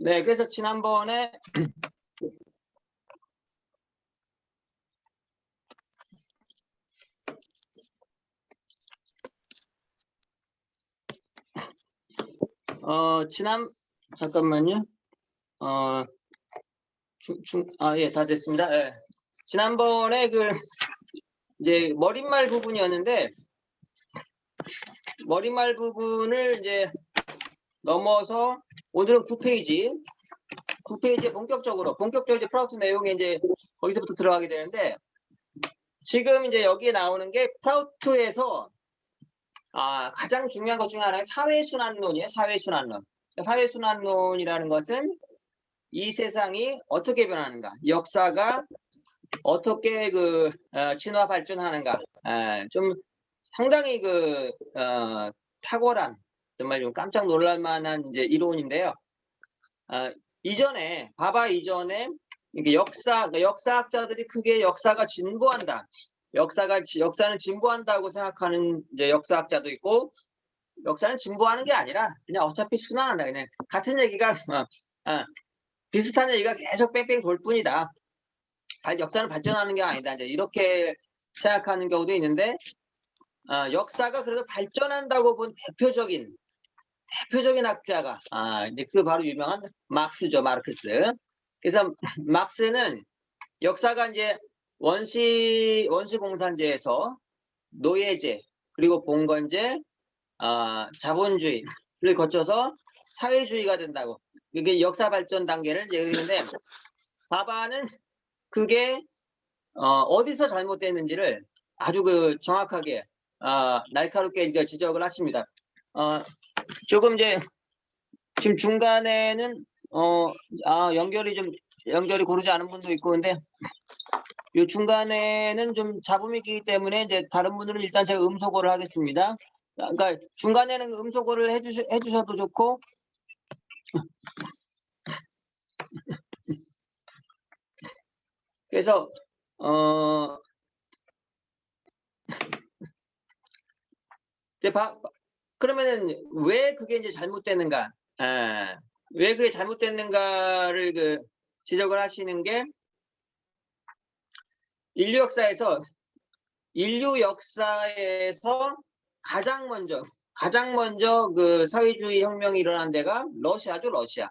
네, 그래서 지난번에 잠깐만요. 예, 다 됐습니다. 예. 지난번에 이제 머릿말 부분이었는데, 머릿말 부분을 이제 넘어서 오늘은 9페이지에 본격적으로 이제 프라우트 내용에 이제 거기서부터 들어가게 되는데, 지금 이제 여기에 나오는 게 프라우트에서 가장 중요한 것 중에 하나가 사회순환론이에요. 사회순환론. 사회순환론이라는 것은 이 세상이 어떻게 변하는가, 역사가 어떻게 진화 발전하는가, 좀 상당히 탁월한, 정말 좀 깜짝 놀랄 만한 이제 이론인데요. 이전에 이게 역사학자들이 크게 역사가 진보한다, 역사는 진보한다고 생각하는 이제 역사학자도 있고, 역사는 진보하는 게 아니라 그냥 어차피 순환한다, 그냥 같은 얘기가 비슷한 얘기가 계속 뺑뺑 돌 뿐이다, 역사는 발전하는 게 아니다, 이제 이렇게 생각하는 경우도 있는데, 역사가 그래도 발전한다고 본 대표적인 학자가 이제 바로 유명한 막스죠, 마르크스. 그래서 막스는 역사가 이제 원시 공산제에서 노예제, 그리고 봉건제, 자본주의를 거쳐서 사회주의가 된다고, 이게 역사 발전 단계를 얘기하는데, 바바는 그게 어디서 잘못됐는지를 아주 정확하게 날카롭게 이제 지적을 하십니다. 조금 이제 지금 중간에는 연결이 고르지 않은 분도 있고, 근데 이 중간에는 좀 잡음이 있기 때문에 이제 다른 분들은 일단 제가 음소거를 하겠습니다. 그러니까 중간에는 음소거를 해주셔도 좋고, 그래서 이제 그러면은 왜 그게 이제 잘못됐는가? 왜 그게 잘못됐는가를 지적을 하시는 게, 인류 역사에서 가장 먼저 사회주의 혁명이 일어난 데가 러시아죠, 러시아.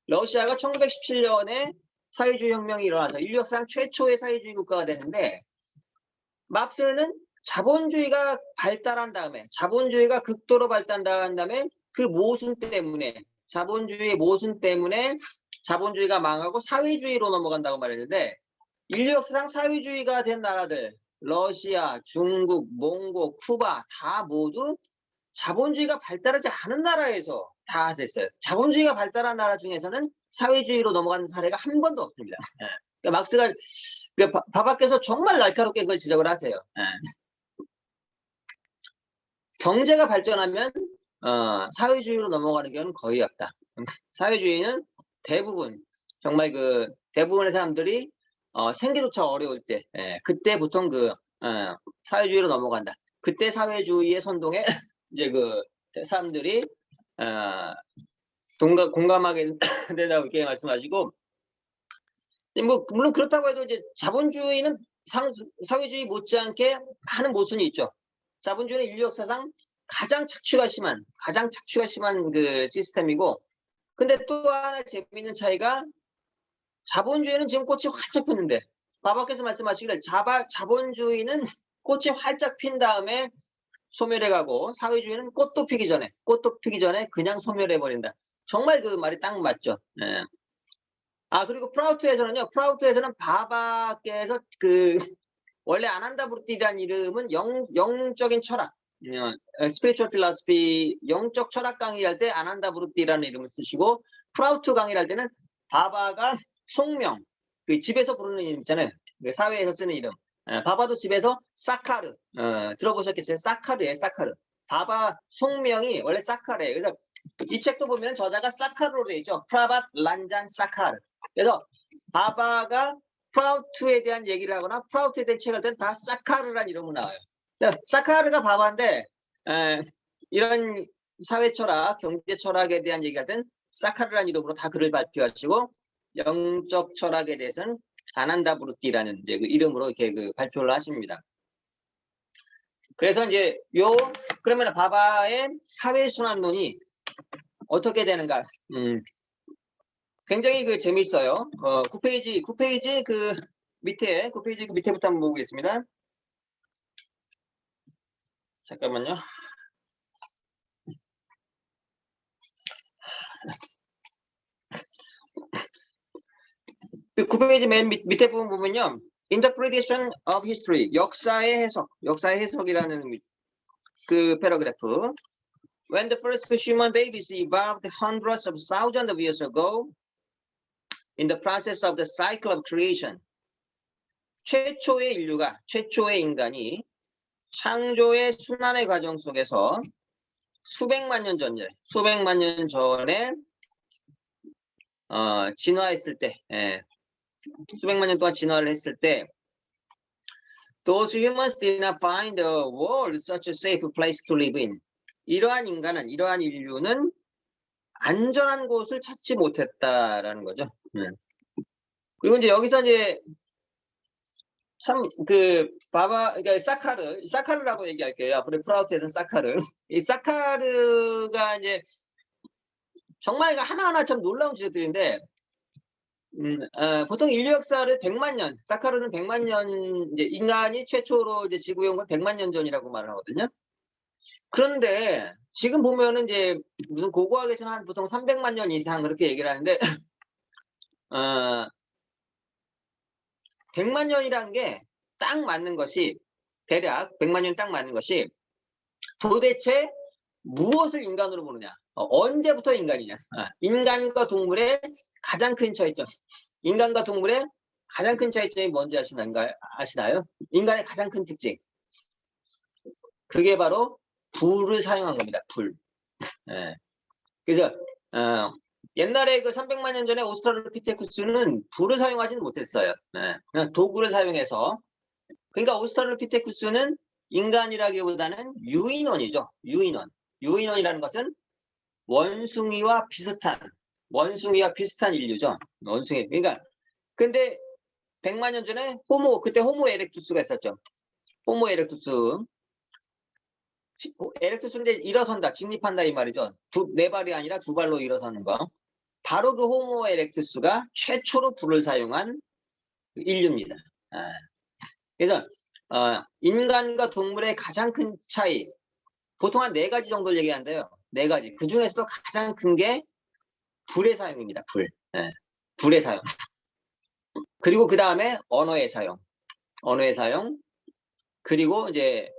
러시아가 1917년에 사회주의 혁명이 일어나서 인류 역사상 최초의 사회주의 국가가 되는데, 막스는 자본주의가 극도로 발달한 다음에 자본주의의 모순 때문에 자본주의가 망하고 사회주의로 넘어간다고 말했는데, 인류 역사상 사회주의가 된 나라들, 러시아, 중국, 몽고, 쿠바 다 모두 자본주의가 발달하지 않은 나라에서 다 됐어요. 자본주의가 발달한 나라 중에서는 사회주의로 넘어간 사례가 한 번도 없습니다. 그러니까 막스가 바바께서 정말 날카롭게 그걸 지적을 하세요. 경제가 발전하면 사회주의로 넘어가는 경우는 거의 없다. 사회주의는 대부분, 정말 대부분의 사람들이 생계조차 어려울 때, 그때 보통 사회주의로 넘어간다. 그때 사회주의의 선동에 이제 사람들이 공감하게 된다고 이렇게 말씀하시고, 물론 그렇다고 해도 이제 자본주의는 사회주의 못지않게 많은 모순이 있죠. 자본주의는 인류 역사상 가장 착취가 심한 시스템이고, 근데 또 하나 재미있는 차이가, 자본주의는 지금 꽃이 활짝 폈는데, 바바께서 말씀하시기를 자본주의는 꽃이 활짝 핀 다음에 소멸해 가고, 사회주의는 꽃도 피기 전에 그냥 소멸해 버린다. 정말 그 말이 딱 맞죠. 그리고 프라우트에서는 바바께서 원래 아난다부르티라는 이름은 영적인 철학, 스피리추얼 필로소피, 영적 철학 강의할 때 아난다부르티라는 이름을 쓰시고, 프라우트 강의를 할 때는 바바가 송명, 집에서 부르는 이름 있잖아요. 사회에서 쓰는 이름. 바바도 집에서 사카르, 들어보셨겠어요? 사카르예요, 사카르. 바바 송명이 원래 사카르예요. 그래서 이 책도 보면 저자가 사카르로 되어 있죠. 프라밧 란잔 사카르. 그래서 바바가 프라우트에 대한 얘기를 하거나 프라우트에 대한 책을 할 때는 다 사카르라는 이름으로 나와요. 사카르가 바바인데, 이런 사회 철학, 경제 철학에 대한 얘기할 때는 사카르라는 이름으로 다 글을 발표하시고 영적 철학에 대해서는 아난다 브루티라는 이제 그 이름으로 이렇게 그 발표를 하십니다. 그래서 이제 그러면 바바의 사회순환론이 어떻게 되는가? 굉장히 그 재미있어요. 9페이지 그 밑에 9페이지 그 밑에부터 한번 보겠습니다. 잠깐만요. 그 9페이지 맨 밑에 부분 보면요. Interpretation of History, 역사의 해석이라는 그 패러그래프. When the first human babies evolved hundreds of thousands of years ago, in the process of the cycle of creation, 최초의 인간이 창조의 순환의 과정 속에서 수백만 년 전에 진화했을 때, 수백만 년 동안 진화를 했을 때, those humans did not find the world such a safe place to live in. 이러한 인류는 안전한 곳을 찾지 못했다라는 거죠. 그리고 이제 여기서 이제 참 그 그러니까 사카르라고 얘기할게요. 앞으로 프라우트에서는 사카르. 이 사카르가 이제 정말 하나하나 참 놀라운 지적들인데, 보통 인류 역사를 100만 년, 사카르는 100만 년, 이제 인간이 최초로 이제 지구에 온 건 100만 년 전이라고 말을 하거든요. 그런데 지금 보면은 이제 무슨 고고학에서는 한 보통 300만 년 이상 그렇게 얘기를 하는데, 100만 년이라는 게 딱 맞는 것이, 대략 100만 년 딱 맞는 것이 도대체 무엇을 인간으로 보느냐, 언제부터 인간이냐. 인간과 동물의 가장 큰 차이점. 인간과 동물의 가장 큰 차이점이 뭔지 아시나요? 인간의 가장 큰 특징. 그게 바로 불을 사용한 겁니다. 불. 그래서 옛날에 그 300만 년 전에 오스트랄로피테쿠스는 불을 사용하지는 못했어요. 그냥 도구를 사용해서. 그러니까 오스트랄로피테쿠스는 인간이라기보다는 유인원이죠. 유인원이라는 것은 원숭이와 비슷한 인류죠. 원숭이. 그러니까 근데 100만 년 전에 그때 호모 에렉투스가 있었죠. 호모 에렉투스는 이제 일어선다, 직립한다 이 말이죠. 네 발이 아니라 두 발로 일어서는 거. 바로 그 호모 에렉투스가 최초로 불을 사용한 인류입니다. 그래서 인간과 동물의 가장 큰 차이, 보통 한 4가지 정도를 얘기하는데요. 4가지. 그 중에서도 가장 큰 게 불의 사용입니다. 불의 사용. 그리고 그 다음에 언어의 사용. 그리고 이제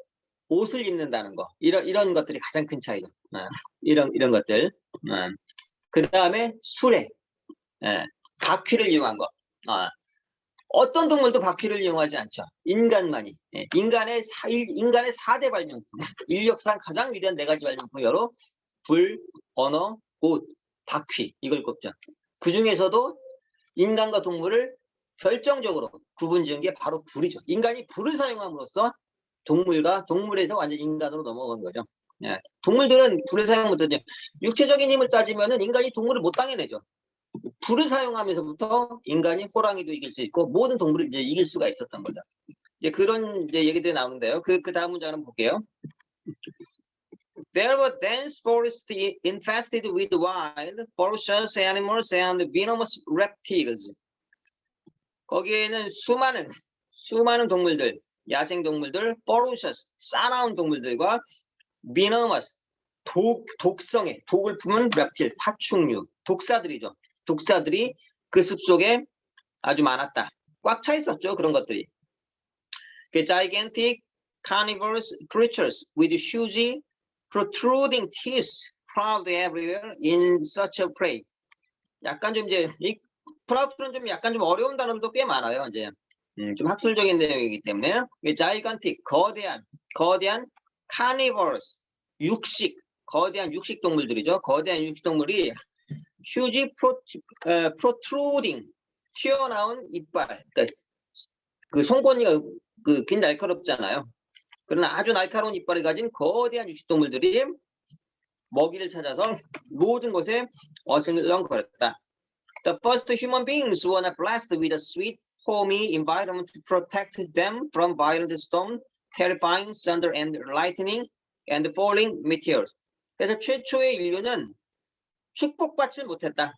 옷을 입는다는 거. 이런 것들이 가장 큰 차이죠. 이런 것들. 그 다음에 수레. 바퀴를 이용한 거. 어떤 동물도 바퀴를 이용하지 않죠. 인간만이. 인간의 4대 발명품. 인력상 가장 위대한 4가지 발명품 여로 불, 언어, 옷, 바퀴. 이걸 꼽죠. 그 중에서도 인간과 동물을 결정적으로 구분 지은 게 바로 불이죠. 인간이 불을 사용함으로써 동물에서 완전 인간으로 넘어간 거죠. 동물들은 불을 사용 못하죠. 육체적인 힘을 따지면은 인간이 동물을 못 당해내죠. 불을 사용하면서부터 인간이 호랑이도 이길 수 있고 모든 동물을 이제 이길 수가 있었던 거죠. 이제 그런 이제 얘기들이 나오는데요. 그 다음 문제 한번 볼게요. There were dense forests infested with wild, ferocious animals and venomous reptiles. 거기에는 수많은 동물들, 야생 동물들, ferocious, 싸나운 동물들과 venomous, 독성의, 독을 품은 reptile, 파충류, 독사들이죠. 독사들이 그 숲속에 아주 많았다. 꽉 차 있었죠. 그런 것들이. Gigantic carnivorous creatures with huge protruding teeth prowled everywhere in search of prey. 약간 좀 이제 이 프라우트는 좀 약간 좀 어려운 단어도 꽤 많아요. 이제 좀 학술적인 내용이기 때문에 gigantic 거대한 carnivorous 거대한 육식 동물들이죠. 거대한 육식 동물이 huge protruding 튀어나온 이빨. 그러니까 그 송곳니가 굉장히 날카롭잖아요. 그러나 아주 날카로운 이빨을 가진 거대한 육식동물들이 먹이를 찾아서 모든 곳에 어슬렁거렸다. The first human beings were blessed with a sweet, homey environment to protect them from violent storm, terrifying thunder and lightning, and falling meteors. 그래서 최초의 인류는 축복받지 못했다.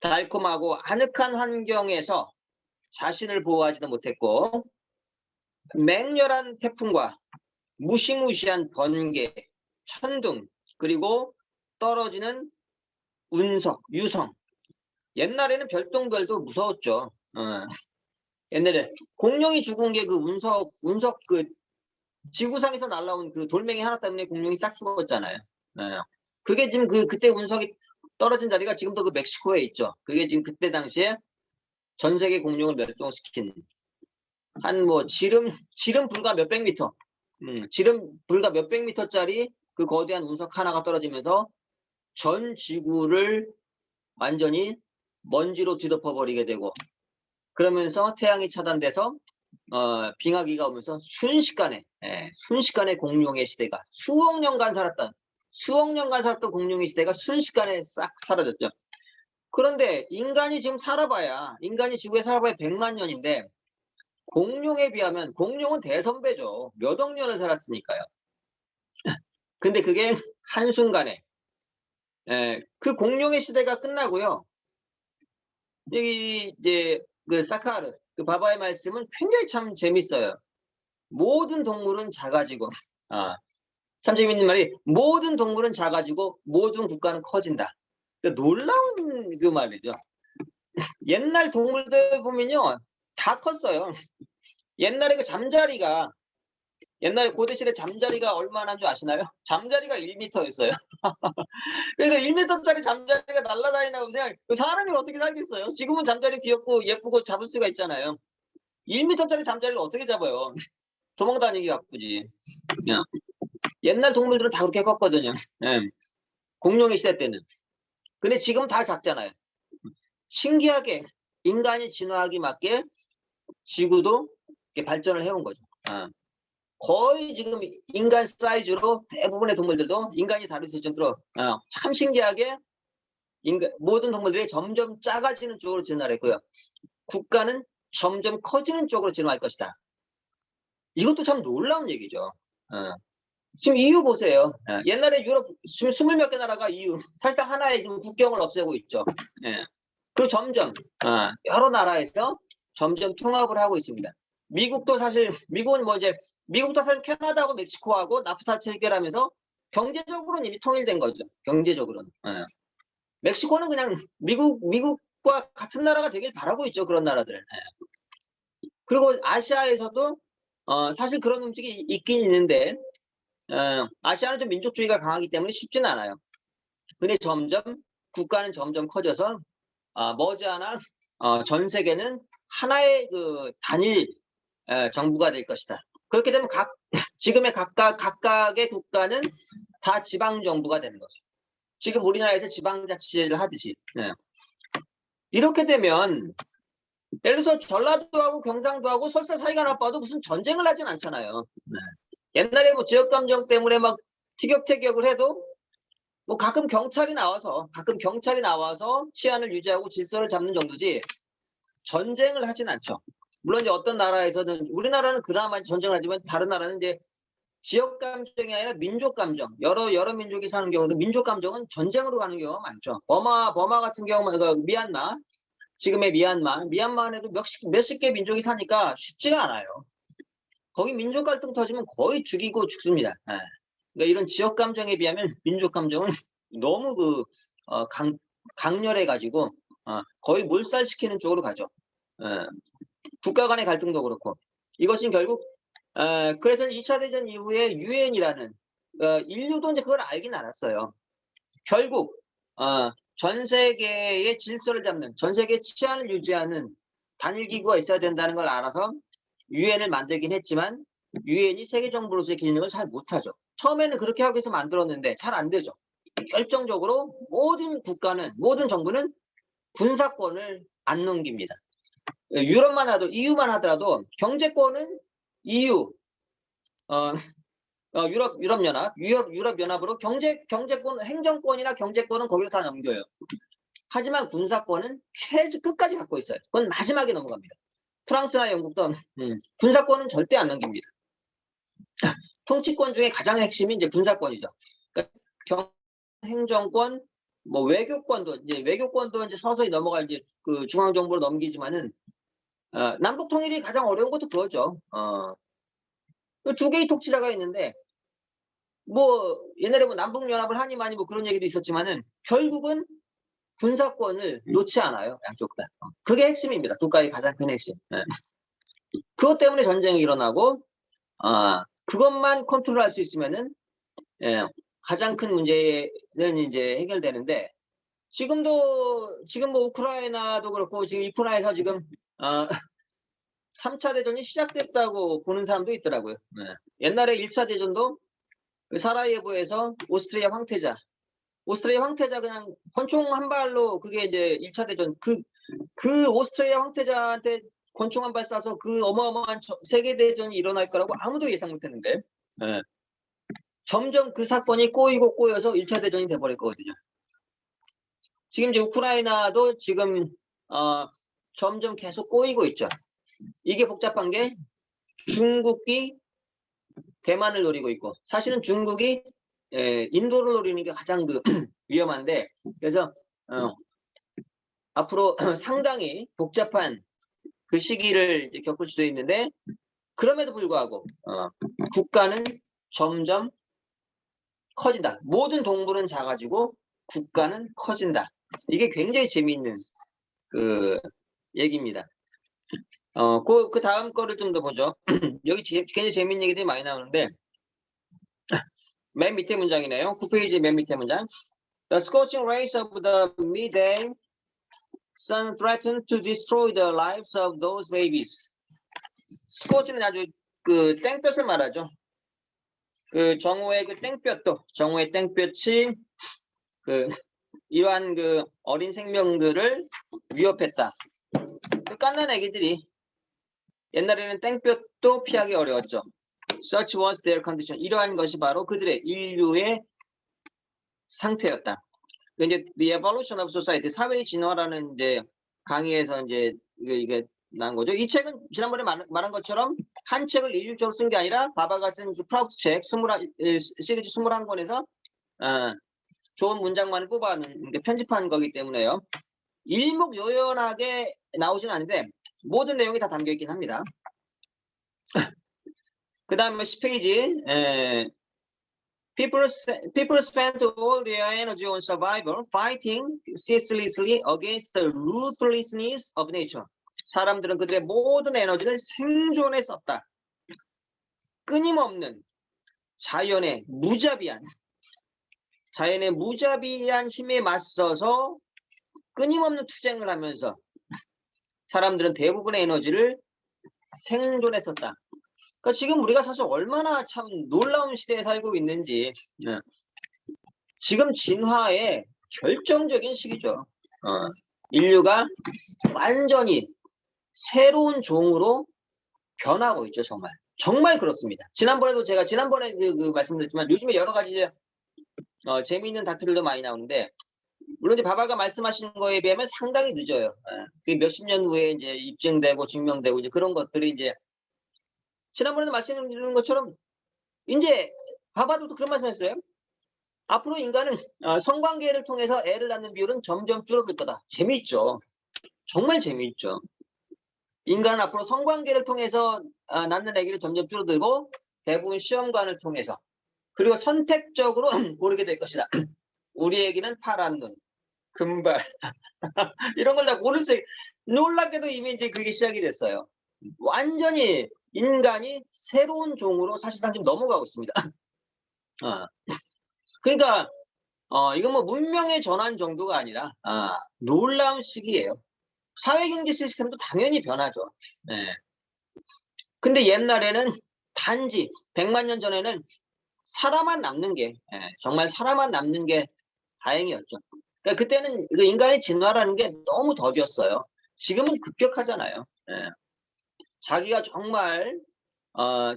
달콤하고 아늑한 환경에서 자신을 보호하지도 못했고 맹렬한 태풍과 무시무시한 번개, 천둥, 그리고 떨어지는 운석, 유성. 옛날에는 별똥별도 무서웠죠. 옛날에 공룡이 죽은 게 그 운석 그 지구상에서 날라온 그 돌멩이 하나 때문에 공룡이 싹 죽었잖아요. 그게 지금 그때 운석이 떨어진 자리가 지금도 그 멕시코에 있죠. 그게 지금 그때 당시에 전 세계 공룡을 멸종시킨 한 뭐 지름 불과 몇백 미터, 지름 불과 몇백 미터짜리 그 거대한 운석 하나가 떨어지면서 전 지구를 완전히 먼지로 뒤덮어버리게 되고 그러면서 태양이 차단돼서 빙하기가 오면서 순식간에 공룡의 시대가 수억 년간 살았던 공룡의 시대가 순식간에 싹 사라졌죠. 그런데 인간이 지금 살아봐야 인간이 지구에 살아봐야 100만 년인데 공룡에 비하면 공룡은 대선배죠. 몇 억 년을 살았으니까요. 근데 그게 한순간에 그 공룡의 시대가 끝나고요. 여기 이제 그 사카르 그 바바의 말씀은 굉장히 참 재밌어요. 모든 동물은 작아지고 참 재밌는 말이 모든 동물은 작아지고 모든 국가는 커진다. 놀라운 그 말이죠. 옛날 동물들 보면요 다 컸어요. 옛날에 그 잠자리가 옛날에 고대시대 잠자리가 얼마나 줄 아시나요? 잠자리가 1m였어요. 그래서 1m짜리 잠자리가 날아다니나 보세요. 사람이 어떻게 살겠어요? 지금은 잠자리 귀엽고 예쁘고 잡을 수가 있잖아요. 1m짜리 잠자리를 어떻게 잡아요? 도망다니기 바쁘지. 옛날 동물들은 다 그렇게 컸거든요. 공룡의 시대 때는. 근데 지금 다 작잖아요. 신기하게 인간이 진화하기 맞게 지구도 발전을 해온 거죠. 거의 지금 인간 사이즈로 대부분의 동물들도 인간이 다룰 수 있을 정도로 참 신기하게 모든 동물들이 점점 작아지는 쪽으로 진화했고요. 국가는 점점 커지는 쪽으로 진화할 것이다. 이것도 참 놀라운 얘기죠. 지금 EU 보세요. 옛날에 유럽 20몇 개 나라가 EU 사실상 하나의 지금 국경을 없애고 있죠. 그리고 점점 여러 나라에서 점점 통합을 하고 있습니다. 미국도 사실 미국은 뭐 이제 미국도 사실 캐나다하고 멕시코하고 나프타 체결하면서 경제적으로는 이미 통일된 거죠. 경제적으로는. 멕시코는 그냥 미국과 같은 나라가 되길 바라고 있죠. 그런 나라들. 그리고 아시아에서도 사실 그런 움직임이 있긴 있는데 아시아는 좀 민족주의가 강하기 때문에 쉽지는 않아요. 근데 점점 국가는 점점 커져서 머지않아 전 세계는 하나의 그 단일 정부가 될 것이다. 그렇게 되면 지금의 각각의 국가는 다 지방 정부가 되는 거죠. 지금 우리나라에서 지방자치제를 하듯이. 이렇게 되면 예를 들어서 전라도하고 경상도하고 설사 사이가 나빠도 무슨 전쟁을 하진 않잖아요. 옛날에 뭐 지역 감정 때문에 막 티격태격을 해도 뭐 가끔 경찰이 나와서 치안을 유지하고 질서를 잡는 정도지 전쟁을 하진 않죠. 물론 이제 어떤 나라에서는 우리나라는 그나마 전쟁을 하지만 다른 나라는 이제 지역 감정이 아니라 민족 감정, 여러 민족이 사는 경우도 민족 감정은 전쟁으로 가는 경우가 많죠. 버마 같은 경우는 미얀마, 지금의 미얀마에도 몇십 개 민족이 사니까 쉽지가 않아요. 거기 민족 갈등 터지면 거의 죽이고 죽습니다. 그러니까 이런 지역 감정에 비하면 민족 감정은 너무 강렬해 가지고 거의 몰살시키는 쪽으로 가죠. 국가 간의 갈등도 그렇고 이것은 결국 그래서 2차 대전 이후에 유엔이라는 인류도 이제 그걸 알긴 알았어요. 결국 전 세계의 질서를 잡는, 전 세계 치안을 유지하는 단일 기구가 있어야 된다는 걸 알아서 유엔을 만들긴 했지만 유엔이 세계 정부로서의 기능을 잘 못하죠. 처음에는 그렇게 하기 위해서 만들었는데 잘 안 되죠. 결정적으로 모든 정부는 군사권을 안 넘깁니다. 유럽만 하더라도 EU만 하더라도 경제권은 EU, 유럽연합으로 경제권, 행정권이나 경제권은 거기로 다 넘겨요. 하지만 군사권은 끝까지 갖고 있어요. 그건 마지막에 넘어갑니다. 프랑스나 영국도 군사권은 절대 안 넘깁니다. 통치권 중에 가장 핵심이 이제 군사권이죠. 그러니까 행정권, 뭐 외교권도 이제 서서히 넘어가 이제 그 중앙정부로 넘기지만은 남북 통일이 가장 어려운 것도 그거죠. 두 개의 통치자가 있는데 뭐 옛날에 뭐 남북연합을 하니 많이 뭐 그런 얘기도 있었지만은 결국은 군사권을 놓지 않아요. 양쪽 다. 그게 핵심입니다. 국가의 가장 큰 핵심. 그것 때문에 전쟁이 일어나고 그것만 컨트롤할 수 있으면은 가장 큰 문제는 이제 해결되는데 지금 뭐 우크라이나도 그렇고 지금 우크라이나에서 지금 3차 대전이 시작됐다고 보는 사람도 있더라고요. 옛날에 1차 대전도 그 사라예보에서 오스트리아 황태자 그냥 권총 한 발로 그게 이제 1차 대전 그 오스트리아 황태자한테 권총 한 발 쏴서 그 어마어마한 세계대전이 일어날 거라고 아무도 예상 못했는데 점점 그 사건이 꼬여서 1차 대전이 돼버릴 거거든요. 지금 이제 우크라이나도 지금 점점 계속 꼬이고 있죠. 이게 복잡한 게 중국이 대만을 노리고 있고 사실은 중국이 인도를 노리는 게 가장 위험한데 그래서 앞으로 상당히 복잡한 그 시기를 이제 겪을 수도 있는데 그럼에도 불구하고 국가는 점점 커진다. 모든 동물은 작아지고 국가는 커진다. 이게 굉장히 재미있는 그 얘기입니다. 그 다음 거를 좀 더 보죠. 여기 굉장히 재미있는 얘기들이 많이 나오는데 맨 밑에 문장이네요. 9페이지 맨 밑에 문장. The scorching rays of the midday sun threatened to destroy the lives of those babies. 스코치는 아주 그 땡볕을 말하죠. 그 정오의 그 정오의 땡볕이 그 이러한 그 어린 생명들을 위협했다. 그 갓난 애기들이 옛날에는 땡볕도 피하기 어려웠죠. Such was their condition. 이러한 것이 바로 그들의 인류의 상태였다. 이제 The Evolution of Society, 사회의 진화라는 이제 강의에서 이제 이게 난 거죠. 이 책은 지난번에 말한 것처럼 한 책을 일률적으로 쓴 게 아니라 바바가 쓴 그 프라우스트 책 시리즈 21권에서 좋은 문장만을 뽑아는 편집한 거기 때문에요. 일목요연하게 나오진 않는데 모든 내용이 다 담겨 있긴 합니다. 그 다음에 10페이지 People spent all their energy on survival, fighting ceaselessly against the ruthlessness of nature. 사람들은 그들의 모든 에너지를 생존에 썼다. 끊임없는 자연의 무자비한 힘에 맞서서 끊임없는 투쟁을 하면서 사람들은 대부분의 에너지를 생존에 썼다. 그러니까 지금 우리가 사실 얼마나 참 놀라운 시대에 살고 있는지 지금 진화의 결정적인 시기죠. 인류가 완전히 새로운 종으로 변하고 있죠. 정말 그렇습니다. 지난번에 말씀드렸지만 요즘에 여러 가지 재미있는 다큐들도 많이 나오는데 물론 이제 바바가 말씀하신 거에 비하면 상당히 늦어요. 그 몇십 년 후에 이제 입증되고 증명되고 이제 그런 것들이 이제 지난번에도 말씀드린 것처럼 이제 바바도 그런 말씀했어요. 앞으로 인간은 성관계를 통해서 애를 낳는 비율은 점점 줄어들 거다. 재미있죠. 정말 재미있죠. 인간은 앞으로 성관계를 통해서 낳는 아기를 점점 줄어들고 대부분 시험관을 통해서 그리고 선택적으로 고르게 될 것이다. 우리 애기는 파란 눈, 금발 이런 걸 다 고를 수 놀랍게도 이미 이제 그게 시작이 됐어요. 완전히 인간이 새로운 종으로 사실상 좀 넘어가고 있습니다. 그러니까 이건 뭐 문명의 전환 정도가 아니라 놀라운 시기예요. 사회경제 시스템도 당연히 변하죠. 근데 옛날에는 단지 100만 년 전에는 살아만 남는 게 정말 살아만 남는 게 다행이었죠. 그러니까 그때는 인간의 진화라는 게 너무 더뎠어요. 지금은 급격하잖아요. 자기가 정말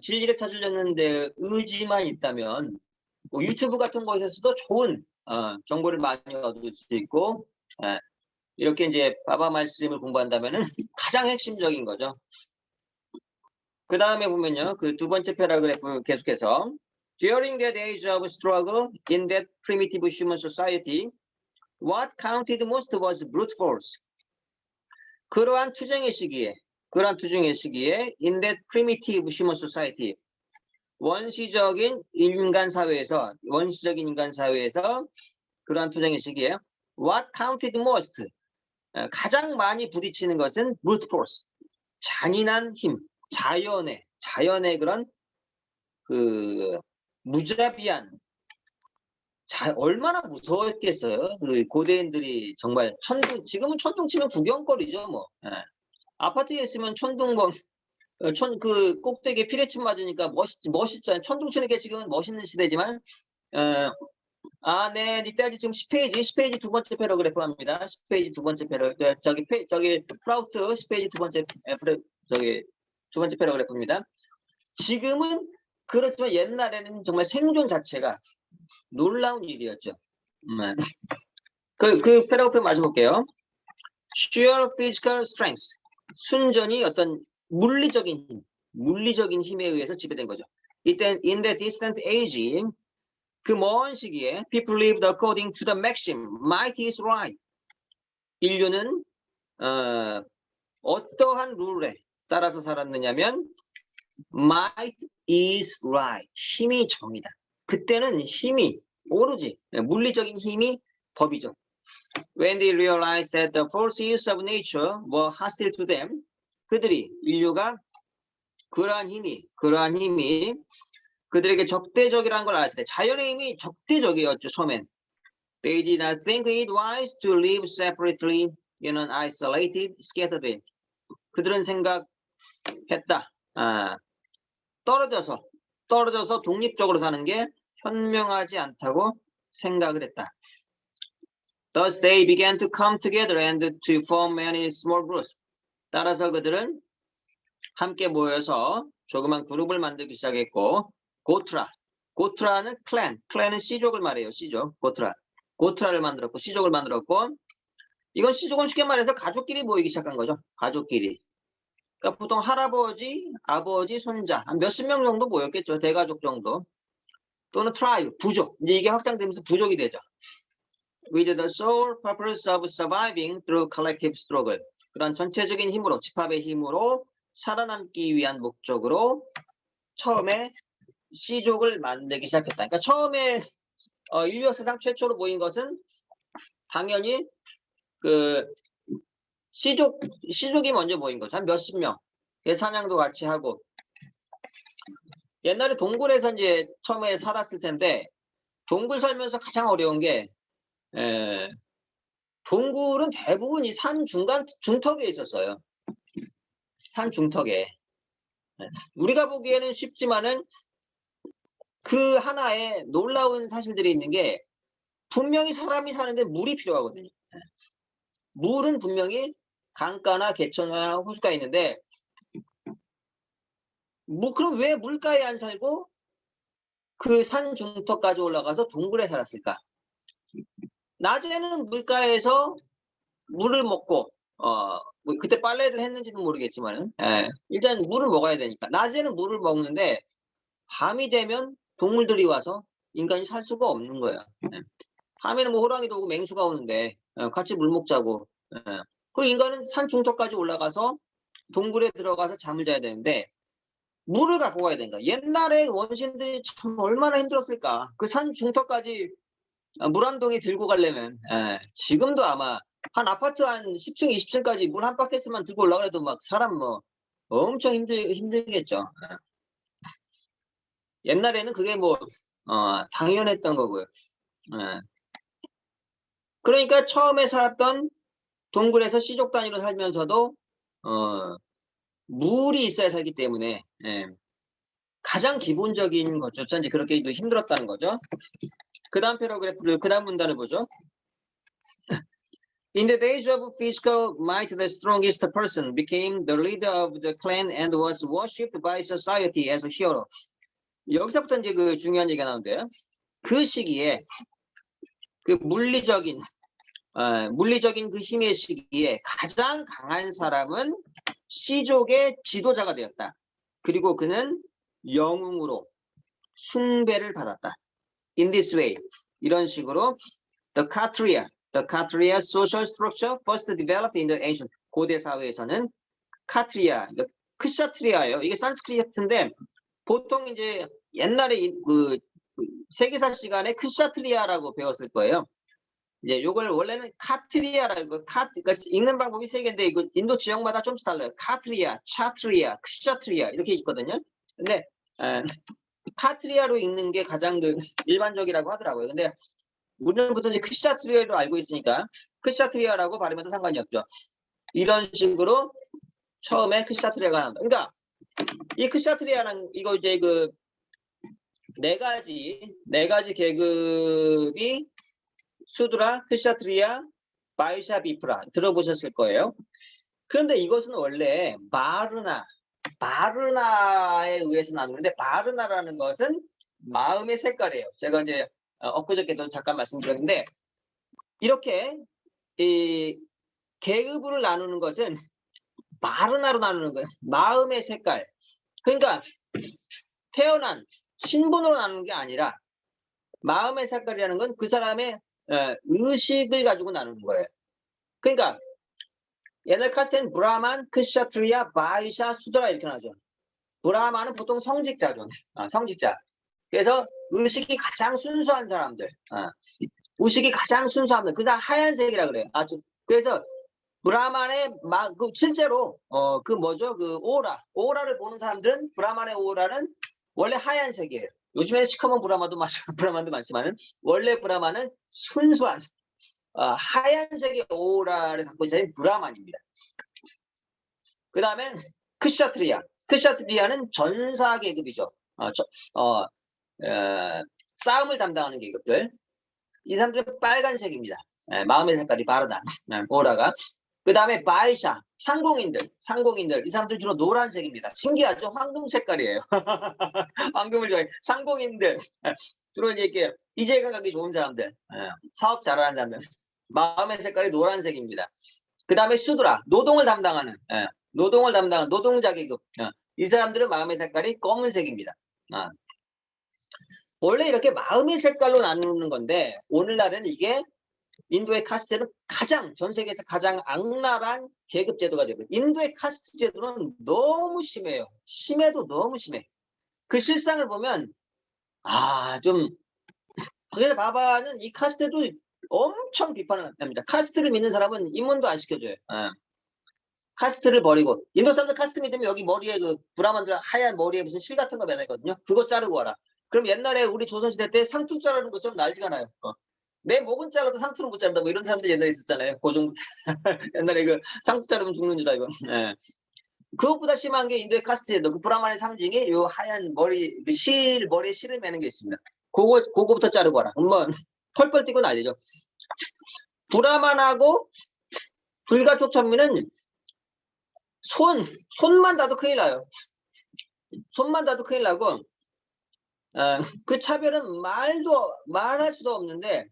진리를 찾으려는데 의지만 있다면 뭐 유튜브 같은 곳에서도 좋은 정보를 많이 얻을 수 있고 이렇게 이제 바바 말씀을 공부한다면은 가장 핵심적인 거죠. 그 다음에 보면요. 그 두 번째 패러그래프 계속해서 During that age of struggle in that primitive human society, what counted most was brute force. 그러한 투쟁의 시기에 in that primitive human society, 원시적인 인간 사회에서 그러한 투쟁의 시기에 what counted most, 가장 많이 부딪히는 것은 brute force, 잔인한 힘, 자연의 그런 그 무자비한, 얼마나 무서웠겠어요. 그 고대인들이 정말 지금은 천둥 치면 구경거리죠. 뭐 아파트에 있으면 천둥 그 꼭대기에 피레침 맞으니까 멋있잖아요. 천둥 치는 게 지금은 멋있는 시대지만 네, 이때까지 지금 10페이지 두 번째 패러그래프 합니다. 10페이지 두 번째 저기 프라우트 10페이지 두 번째 패러그래프입니다. 지금은 그렇지만 옛날에는 정말 생존 자체가 놀라운 일이었죠. 그 패러그래프 마저 볼게요. Sheer physical strength. 순전히 어떤 물리적인 힘에 의해서 지배된 거죠. 이때 in the distant age, 그 먼 시기에 people lived according to the maxim might is right. 인류는 어떠한 룰에 따라서 살았느냐면 might is right. 힘이 정이다. 그때는 힘이 오로지 물리적인 힘이 법이죠. When they realized that the forces of nature were hostile to them, 인류가 그러한 힘이 그들에게 적대적이라는 걸 알았을 때, 자연의 힘이 적대적이었죠. 처음엔 They did not think it wise to live separately in an isolated, scattered. 그들은 생각했다. 떨어져서 독립적으로 사는 게 현명하지 않다고 생각을 했다. Thus they began to come together and to form many small groups. 따라서 그들은 함께 모여서 조그만 그룹을 만들기 시작했고, 고트라는 클랜은 씨족을 말해요. 씨족, 고트라를 만들었고, 씨족을 만들었고, 이건 씨족은 쉽게 말해서 가족끼리 모이기 시작한 거죠. 가족끼리. 그러니까 보통 할아버지, 아버지, 손자 한 몇십 명 정도 모였겠죠. 대가족 정도. 또는 트라이브, 부족. 이제 이게 확장되면서 부족이 되죠. With the sole purpose of surviving through collective struggle. 그런 전체적인 힘으로, 집합의 힘으로 살아남기 위한 목적으로 처음에 씨족을 만들기 시작했다. 그러니까 처음에 인류 역사상 최초로 모인 것은 당연히 그 씨족이 먼저 모인 거죠. 한 몇십 명. 사냥도 같이 하고. 옛날에 동굴에서 이제 처음에 살았을 텐데, 동굴 살면서 가장 어려운 게 동굴은 대부분 이 산 중턱에 있었어요. 산 중턱에. 우리가 보기에는 쉽지만은 그 하나에 놀라운 사실들이 있는 게, 분명히 사람이 사는데 물이 필요하거든요. 물은 분명히 강가나 개천이나 호수가 있는데, 그럼 왜 물가에 안 살고 그 산 중턱까지 올라가서 동굴에 살았을까? 낮에는 물가에서 물을 먹고 뭐 그때 빨래를 했는지는 모르겠지만 일단 물을 먹어야 되니까 낮에는 물을 먹는데, 밤이 되면 동물들이 와서 인간이 살 수가 없는 거야. 밤에는 뭐 호랑이도 오고 맹수가 오는데 같이 물 먹자고. 그 인간은 산 중턱까지 올라가서 동굴에 들어가서 잠을 자야 되는데 물을 갖고 가야 되니까. 옛날에 원신들이 참 얼마나 힘들었을까. 그 산 중턱까지 물 한 동이 들고 가려면 지금도 아마 한 아파트 한 10층 20층까지 물 한 바켓만 들고 올라가려도 막 사람 뭐 엄청 힘들겠죠. 옛날에는 그게 뭐 당연했던 거고요. 그러니까 처음에 살았던 동굴에서 씨족 단위로 살면서도 물이 있어야 살기 때문에 가장 기본적인 거죠. 이제 그렇게 힘들었다는 거죠. 그 다음 패러그래프를, 그 다음 문단을 보죠. In the days of physical might, the strongest person became the leader of the clan and was worshipped by society as a hero. 여기서부터 이제 그 중요한 얘기가 나오는데요. 그 시기에 그 물리적인 그 힘의 시기에 가장 강한 사람은 씨족의 지도자가 되었다. 그리고 그는 영웅으로 숭배를 받았다. In this way, 이런 식으로 the Kshatriya social structure first developed in the ancient 고대 사회에서는 카트리아, 크샤트리아예요. 이게 산스크리트인데 보통 이제 옛날에 그 세계사 시간에 크샤트리아라고 배웠을 거예요. 이제 요걸 원래는 카트리아라고 그러니까 읽는 방법이 세 개인데 이거 인도 지역마다 좀씩 달라요. 카트리아, 차트리아, 크샤트리아 이렇게 있거든요. 근데 카트리아로 읽는 게 가장 그 일반적이라고 하더라고요. 근데 우리는 보통 이제 크샤트리아로 알고 있으니까 크샤트리아라고 발음해도 상관이 없죠. 이런 식으로 처음에 크샤트리아가 나온다. 그러니까 이 크샤트리아는 이거 이제 그 네 가지 계급이 수드라, 크샤트리아, 바이샤, 비프라 들어보셨을 거예요. 그런데 이것은 원래 바르나에 의해서 나누는데 바르나라는 것은 마음의 색깔이에요. 제가 이제 엊그저께도 잠깐 말씀드렸는데 이렇게 이 계급을 나누는 것은 바르나로 나누는 거예요. 마음의 색깔. 그러니까 태어난 신분으로 나누는 게 아니라 마음의 색깔이라는 건 그 사람의 의식을 가지고 나누는 거예요. 그러니까 옛날 카스트는 브라만, 크샤트리아, 바이샤, 수드라 이렇게 나죠. 브라만은 보통 성직자죠. 성직자. 그래서 의식이 가장 순수한 사람들. 의식이 가장 순수한 사람들. 그다음 하얀색이라 그래요. 그래서 브라만의 실제로 그 뭐죠? 그 오라를 보는 사람들은 브라만의 오라는 원래 하얀색이에요. 요즘에 시커먼 브라만도 많지만은 원래 브라만은 순수한 하얀색의 오라를 갖고 있는 사람이 브라만입니다. 그 다음에 크샤트리아는 전사 계급이죠. 싸움을 담당하는 계급들. 이 사람들은 빨간색입니다. 마음의 색깔이 바르다. 오라가. 그 다음에 바이샤, 상공인들. 이 사람들 주로 노란색입니다. 신기하죠? 황금 색깔이에요. 황금을 좋아해. 상공인들. 주로 이제 이재가 가기 좋은 사람들. 사업 잘하는 사람들. 마음의 색깔이 노란색입니다. 그 다음에 수드라, 노동을 담당하는 노동자 계급. 이 사람들은 마음의 색깔이 검은색입니다. 원래 이렇게 마음의 색깔로 나누는 건데 오늘날은 이게 인도의 카스트는 전 세계에서 가장 악랄한 계급 제도가 되고 인도의 카스트 제도는 너무 심해요. 심해도 너무 심해. 그 실상을 보면 그래서 바바는 이 카스트도 엄청 비판을 합니다. 카스트를 믿는 사람은 입문도 안 시켜줘요. 카스트를 버리고 인도 사람들 카스트 믿으면 여기 머리에 그 브라만들 하얀 머리에 무슨 실 같은 거 매달거든요. 그거 자르고 와라. 그럼 옛날에 우리 조선시대 때 상투 자르는 것처럼 난리가 나요. 내 목은 잘라도 상투는 못 자른다. 뭐 이런 사람들 옛날에 있었잖아요. 고종 옛날에 그 상투 자르면 죽는 줄 알고. 그것보다 심한 게 인도의 카스트 제도. 그 브라만의 상징이 요 하얀 머리에 실을 매는 게 있습니다. 그거부터 자르고 와라. 뭐 펄펄 뛰고 난리죠. 브라만하고 불가촉천민은 손만 닿아도 큰일 나요. 손만 닿아도 큰일 나고 그 차별은 말할 수도 없는데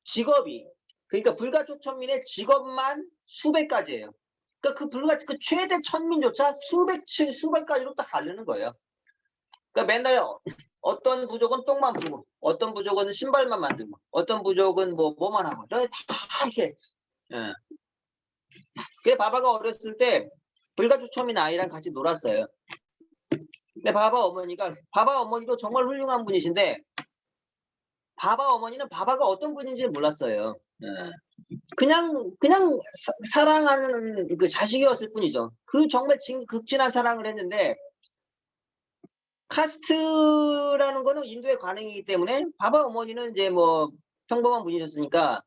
직업이 그러니까 불가촉천민의 직업만 수백 가지예요. 그러니까 그 최대 천민조차 수백 가지로 딱 가르는 거예요. 그러니까 맨날 어떤 부족은 똥만 부고 어떤 부족은 신발만 만들고 어떤 부족은 뭐만 하고 다 이렇게. 그래서 바바가 어렸을 때 불가촉천민 아이랑 같이 놀았어요. 근데 바바 어머니도 정말 훌륭한 분이신데 바바 어머니는 바바가 어떤 분인지 몰랐어요. 그냥 사랑하는 그 자식이었을 뿐이죠. 그 정말 극진한 사랑을 했는데 카스트라는 거는 인도의 관행이기 때문에 바바 어머니는 이제 뭐 평범한 분이셨으니까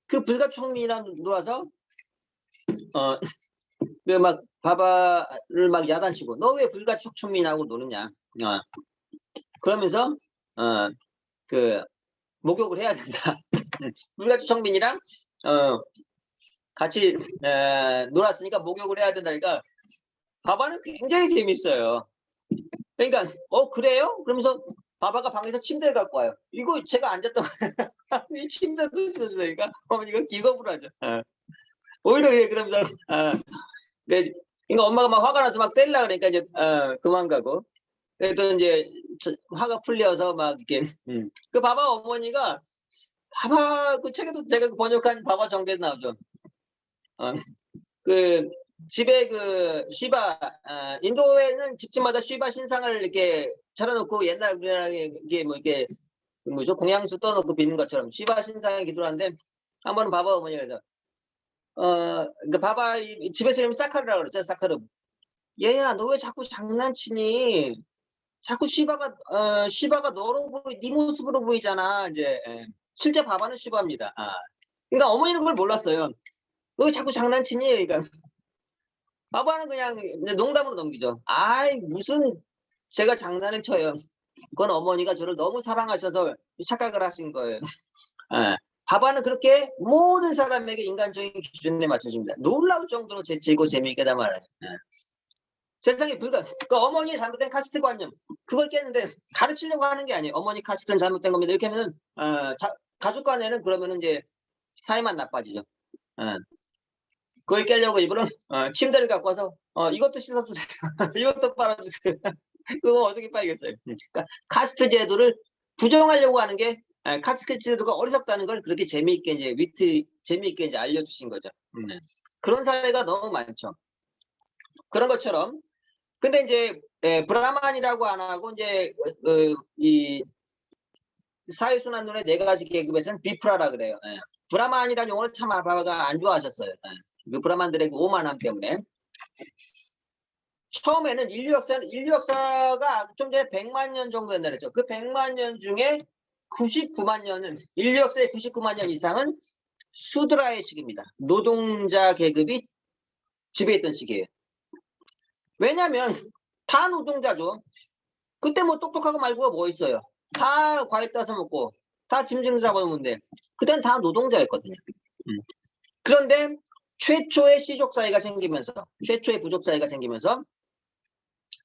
그 불가촉천민이랑 놀아서 그 막 바바를 막 야단치고 너 왜 불가촉천민하고 노느냐 그러면서 그 목욕을 해야 된다. 물가주 청민이랑 같이 놀았으니까 목욕을 해야 된다니까 바바는 굉장히 재밌어요. 그러니까 그래요? 그러면서 바바가 방에서 침대를 갖고 와요. 이거 제가 앉았던 이 침대도 있으니까 어머니가 기겁을 하죠. 오히려 그러면서 그러니까 엄마가 막 화가 나서 막 때리려 그러니까 이제 도망가고. 그래도 이제 화가 풀려서 막 이렇게 그 바바 어머니가 바바 그 책에도 제가 번역한 바바 정대에 나오죠. 그 집에 그 시바 인도에는 집집마다 시바 신상을 이렇게 차려놓고 옛날 우리나라에 이게 뭐 이렇게 뭐죠 공양수 떠놓고 빚는 것처럼 시바 신상에 기도를 하는데 한 번은 바바 어머니가 그래서 그 바바 집에서 이름 사카르라고 그랬죠. 사카르. 얘야 너 왜 자꾸 장난치니? 자꾸 시바가 너로 보이 네 모습으로 보이잖아. 이제 실제 바바는 시바입니다. 그러니까 어머니는 그걸 몰랐어요. 너 왜 자꾸 장난치니? 그러니까 바바는 그냥 농담으로 넘기죠. 아이 무슨 제가 장난을 쳐요. 그건 어머니가 저를 너무 사랑하셔서 착각을 하신 거예요. 바바는 그렇게 모든 사람에게 인간적인 기준에 맞춰줍니다. 놀라울 정도로 재치있고 재미있게 담아요. 세상에 그 어머니의 잘못된 카스트 관념 그걸 깼는데 가르치려고 하는 게 아니에요. 어머니 카스트는 잘못된 겁니다. 이렇게 하면 가족 간에는 그러면은 이제 사이만 나빠지죠. 그걸 깨려고 일부러 침대를 갖고 와서 이것도 씻어주세요. 이것도 빨아주세요. 그거 어떻게 빨겠어요. 그러니까 카스트 제도를 부정하려고 하는 게 카스트 제도가 어리석다는 걸 그렇게 재미있게 이제 재미있게 이제 알려주신 거죠. 그런 사례가 너무 많죠. 그런 것처럼 근데 이제 브라만이라고 안 하고 이제 이 사회순환론의 4가지 계급에서는 비프라라 그래요. 브라만이라는 용어를 참 아바가 안 좋아하셨어요. 그 브라만들의 그 오만함 때문에. 처음에는 인류 역사가 좀 전에 100만 년 정도 된다 그랬죠. 그 100만 년 중에 99만 년은 인류 역사의 99만 년 이상은 수드라의 시기입니다. 노동자 계급이 지배했던 시기예요. 왜냐면 다 노동자죠. 그때 뭐 똑똑하고 말고가 뭐 있어요. 다 과일 따서 먹고 다 짐승 잡아먹는데 그때는 다 노동자였거든요. 그런데 최초의 시족 사회가 생기면서 최초의 부족 사회가 생기면서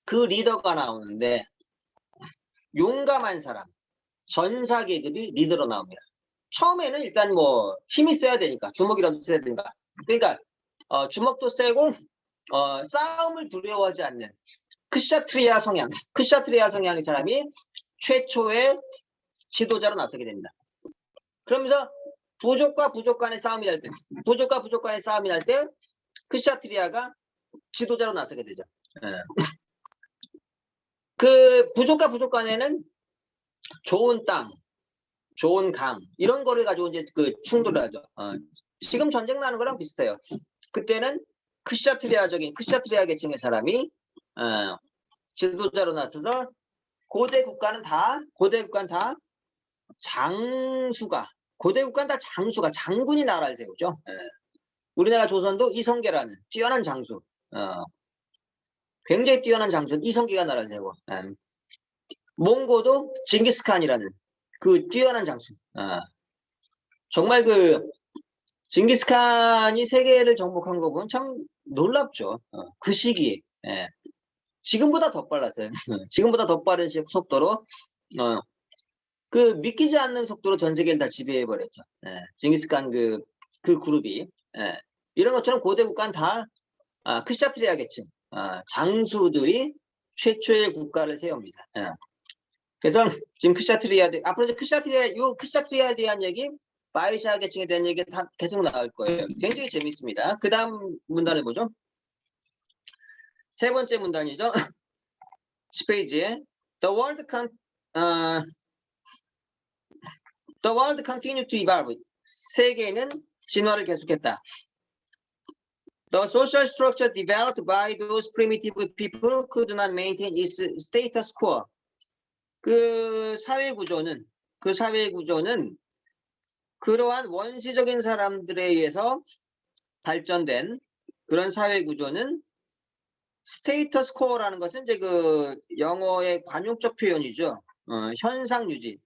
그 리더가 나오는데 용감한 사람 전사 계급이 리더로 나옵니다. 처음에는 일단 뭐 힘이 세야 되니까 주먹이라도 세야 되니까 그러니까 주먹도 세고 싸움을 두려워하지 않는 크샤트리아 성향의 사람이 최초의 지도자로 나서게 됩니다. 그러면서 부족과 부족 간의 싸움이 날 때 크샤트리아가 지도자로 나서게 되죠. 그 부족과 부족 간에는 좋은 땅, 좋은 강 이런 거를 가지고 이제 그 충돌을 하죠. 지금 전쟁 나는 거랑 비슷해요. 그때는 크샤트리아 계층의 사람이 지도자로 나서서 고대 국가는 다 장군이 나라를 세우죠. 우리나라 조선도 이성계라는 뛰어난 장수, 굉장히 뛰어난 장수 이성계가 나라를 세우고, 몽고도 징기스칸이라는 그 뛰어난 장수. 정말 그 징기스칸이 세계를 정복한 거 보면 참 놀랍죠. 그 시기에. 지금보다 더 빨랐어요. 지금보다 더 빠른 속도로 그 믿기지 않는 속도로 전 세계를 다 지배해버렸죠. 징기스칸 그 그룹이. 이런 것처럼 고대 국가는 다 크샤트리아 계층 장수들이 최초의 국가를 세웁니다. 그래서 지금 앞으로 이제 크샤트리아에 대한 얘기, 바이샤 계층에 대한 얘기 다 계속 나올 거예요. 굉장히 재밌습니다. 그 다음 문단을 보죠. 세 번째 문단이죠. 10페이지에 The world continued to evolve. 세계는 진화를 계속했다. The social structure developed by those primitive people could not maintain its status quo. 그 사회 구조는 그러한 원시적인 사람들에 의해서 발전된 그런 사회 구조는 스테이터스 코어라는 것은 이제 그 영어의 관용적 표현이죠. 현상 유지.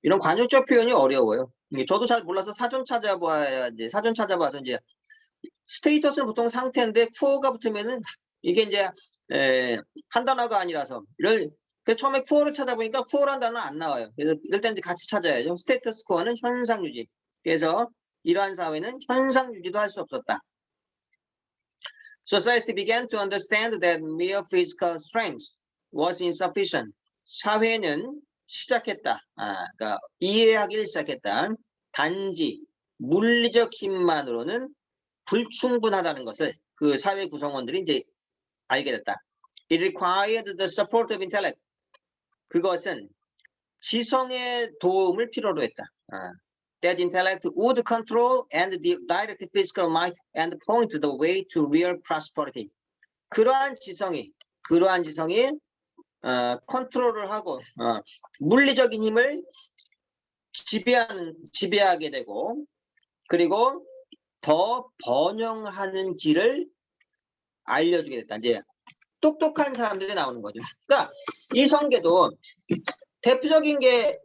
이런 관용적 표현이 어려워요. 저도 잘 몰라서 사전 찾아봐야 이제 사전 찾아봐서 이제 스테이터스는 보통 상태인데 푸어가 붙으면은 이게 이제 한 단어가 아니라서 그래서 처음에 푸어를 찾아보니까 푸어란 단어는 안 나와요. 그래서 일단 이제 같이 찾아야죠. 스테이터스 퀘어는 현상 유지. 그래서 이러한 사회는 현상 유지도 할 수 없었다. Society began to understand that mere physical strength was insufficient. 사회는 시작했다. 그러니까 이해하기를 시작했다. 단지 물리적 힘만으로는 불충분하다는 것을 그 사회 구성원들이 이제 알게 됐다. It required the support of intellect. 그것은 지성의 도움을 필요로 했다. That intellect would control and direct physical might and point the way to real prosperity. 그러한 지성이 컨트롤을 하고 물리적인 힘을 지배하게 되고 그리고 더 번영하는 길을 알려주게 됐다. 이제 똑똑한 사람들이 나오는 거죠. 그러니까 이 성계도 대표적인 게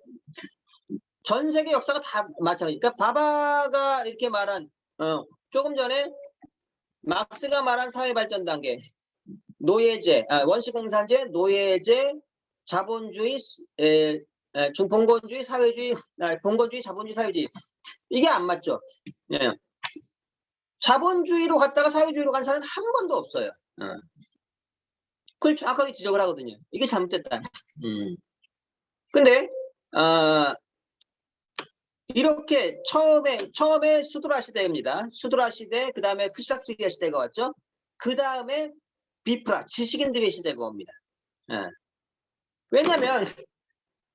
전 세계 역사가 다 마찬가지. 그러니까 바바가 이렇게 말한 조금 전에 막스가 말한 사회 발전 단계, 노예제, 원시공산제, 노예제, 자본주의, 중봉건주의, 사회주의, 봉건주의, 자본주의, 사회주의. 이게 안 맞죠? 예. 자본주의로 갔다가 사회주의로 간 사람은 한 번도 없어요. 그걸 정확하게 지적을 하거든요. 이게 잘못됐다. 근데 이렇게 처음에 수드라 시대입니다. 수드라 시대, 그 다음에 크샤트리아 시대가 왔죠. 그 다음에 비프라, 지식인들의 시대가 옵니다. 왜냐하면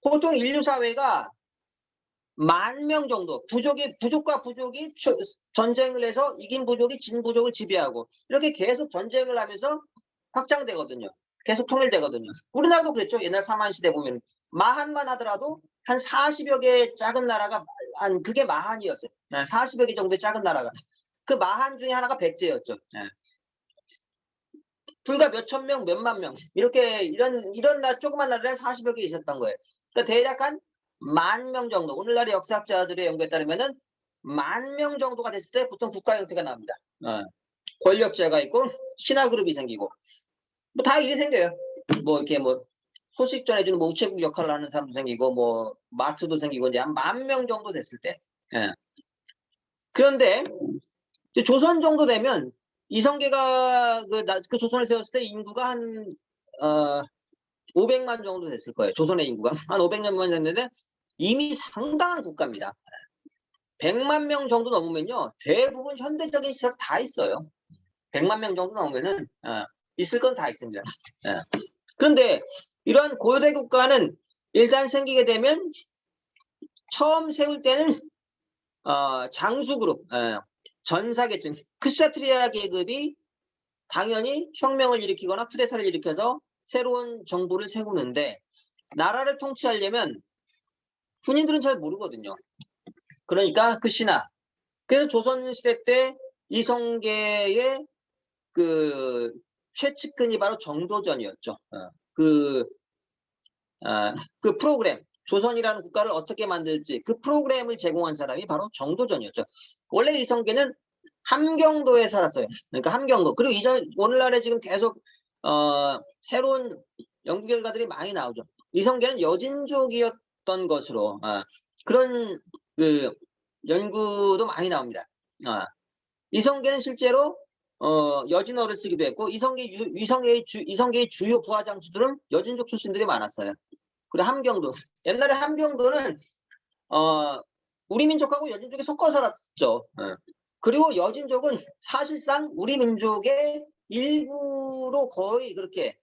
보통 인류 사회가 10,000명 정도, 부족과 부족이 전쟁을 해서 이긴 부족이 진 부족을 지배하고 이렇게 계속 전쟁을 하면서 확장되거든요. 계속 통일되거든요. 우리나라도 그랬죠. 옛날 사만 시대 보면 마한만 하더라도 한 40여 개의 작은 나라가 그게 마한이었어요. 40여 개 정도의 작은 나라가. 그 마한 중에 하나가 백제였죠. 불과 몇천 명, 몇만 명 이렇게 이런 조그만 나라에 40여 개 있었던 거예요. 그러니까 대략 한 10,000명 정도. 오늘날의 역사학자들의 연구에 따르면은 10,000명 정도가 됐을 때 보통 국가 형태가 나옵니다. 권력제가 있고 신화그룹이 생기고 뭐 다 일이 생겨요. 뭐 이렇게 뭐 소식 전해주는 뭐 우체국 역할을 하는 사람도 생기고 뭐 마트도 생기고 이제 한 10,000명 정도 됐을 때. 그런데 이제 조선 정도 되면 이성계가 그 조선을 세웠을 때 인구가 한 500만 정도 됐을 거예요. 조선의 인구가 한 500만 됐는데 이미 상당한 국가입니다. 100만 명 정도 넘으면요 대부분 현대적인 시설 다 있어요. 100만 명 정도 넘으면은 있을 건 다 있습니다. 그런데 이러한 고대 국가는 일단 생기게 되면 처음 세울 때는 장수그룹, 전사계층, 크샤트리아 계급이 당연히 혁명을 일으키거나 쿠데타를 일으켜서 새로운 정부를 세우는데 나라를 통치하려면 군인들은 잘 모르거든요. 그러니까 그 신하. 그래서 조선시대 때 이성계의 그 최측근이 바로 정도전이었죠. 그 프로그램, 조선이라는 국가를 어떻게 만들지 그 프로그램을 제공한 사람이 바로 정도전이었죠. 원래 이성계는 함경도에 살았어요. 그러니까 함경도. 그리고 오늘날에 지금 계속 새로운 연구 결과들이 많이 나오죠. 이성계는 여진족이었던 것으로 그런 그 연구도 많이 나옵니다. 이성계는 실제로 여진어를 쓰기도 했고 이성계의 주요 부하 장수들은 여진족 출신들이 많았어요. 그리고 함경도. 옛날에 함경도는 우리 민족하고 여진족이 섞어 살았죠. 그리고 여진족은 사실상 우리 민족의 일부로 거의 그렇게.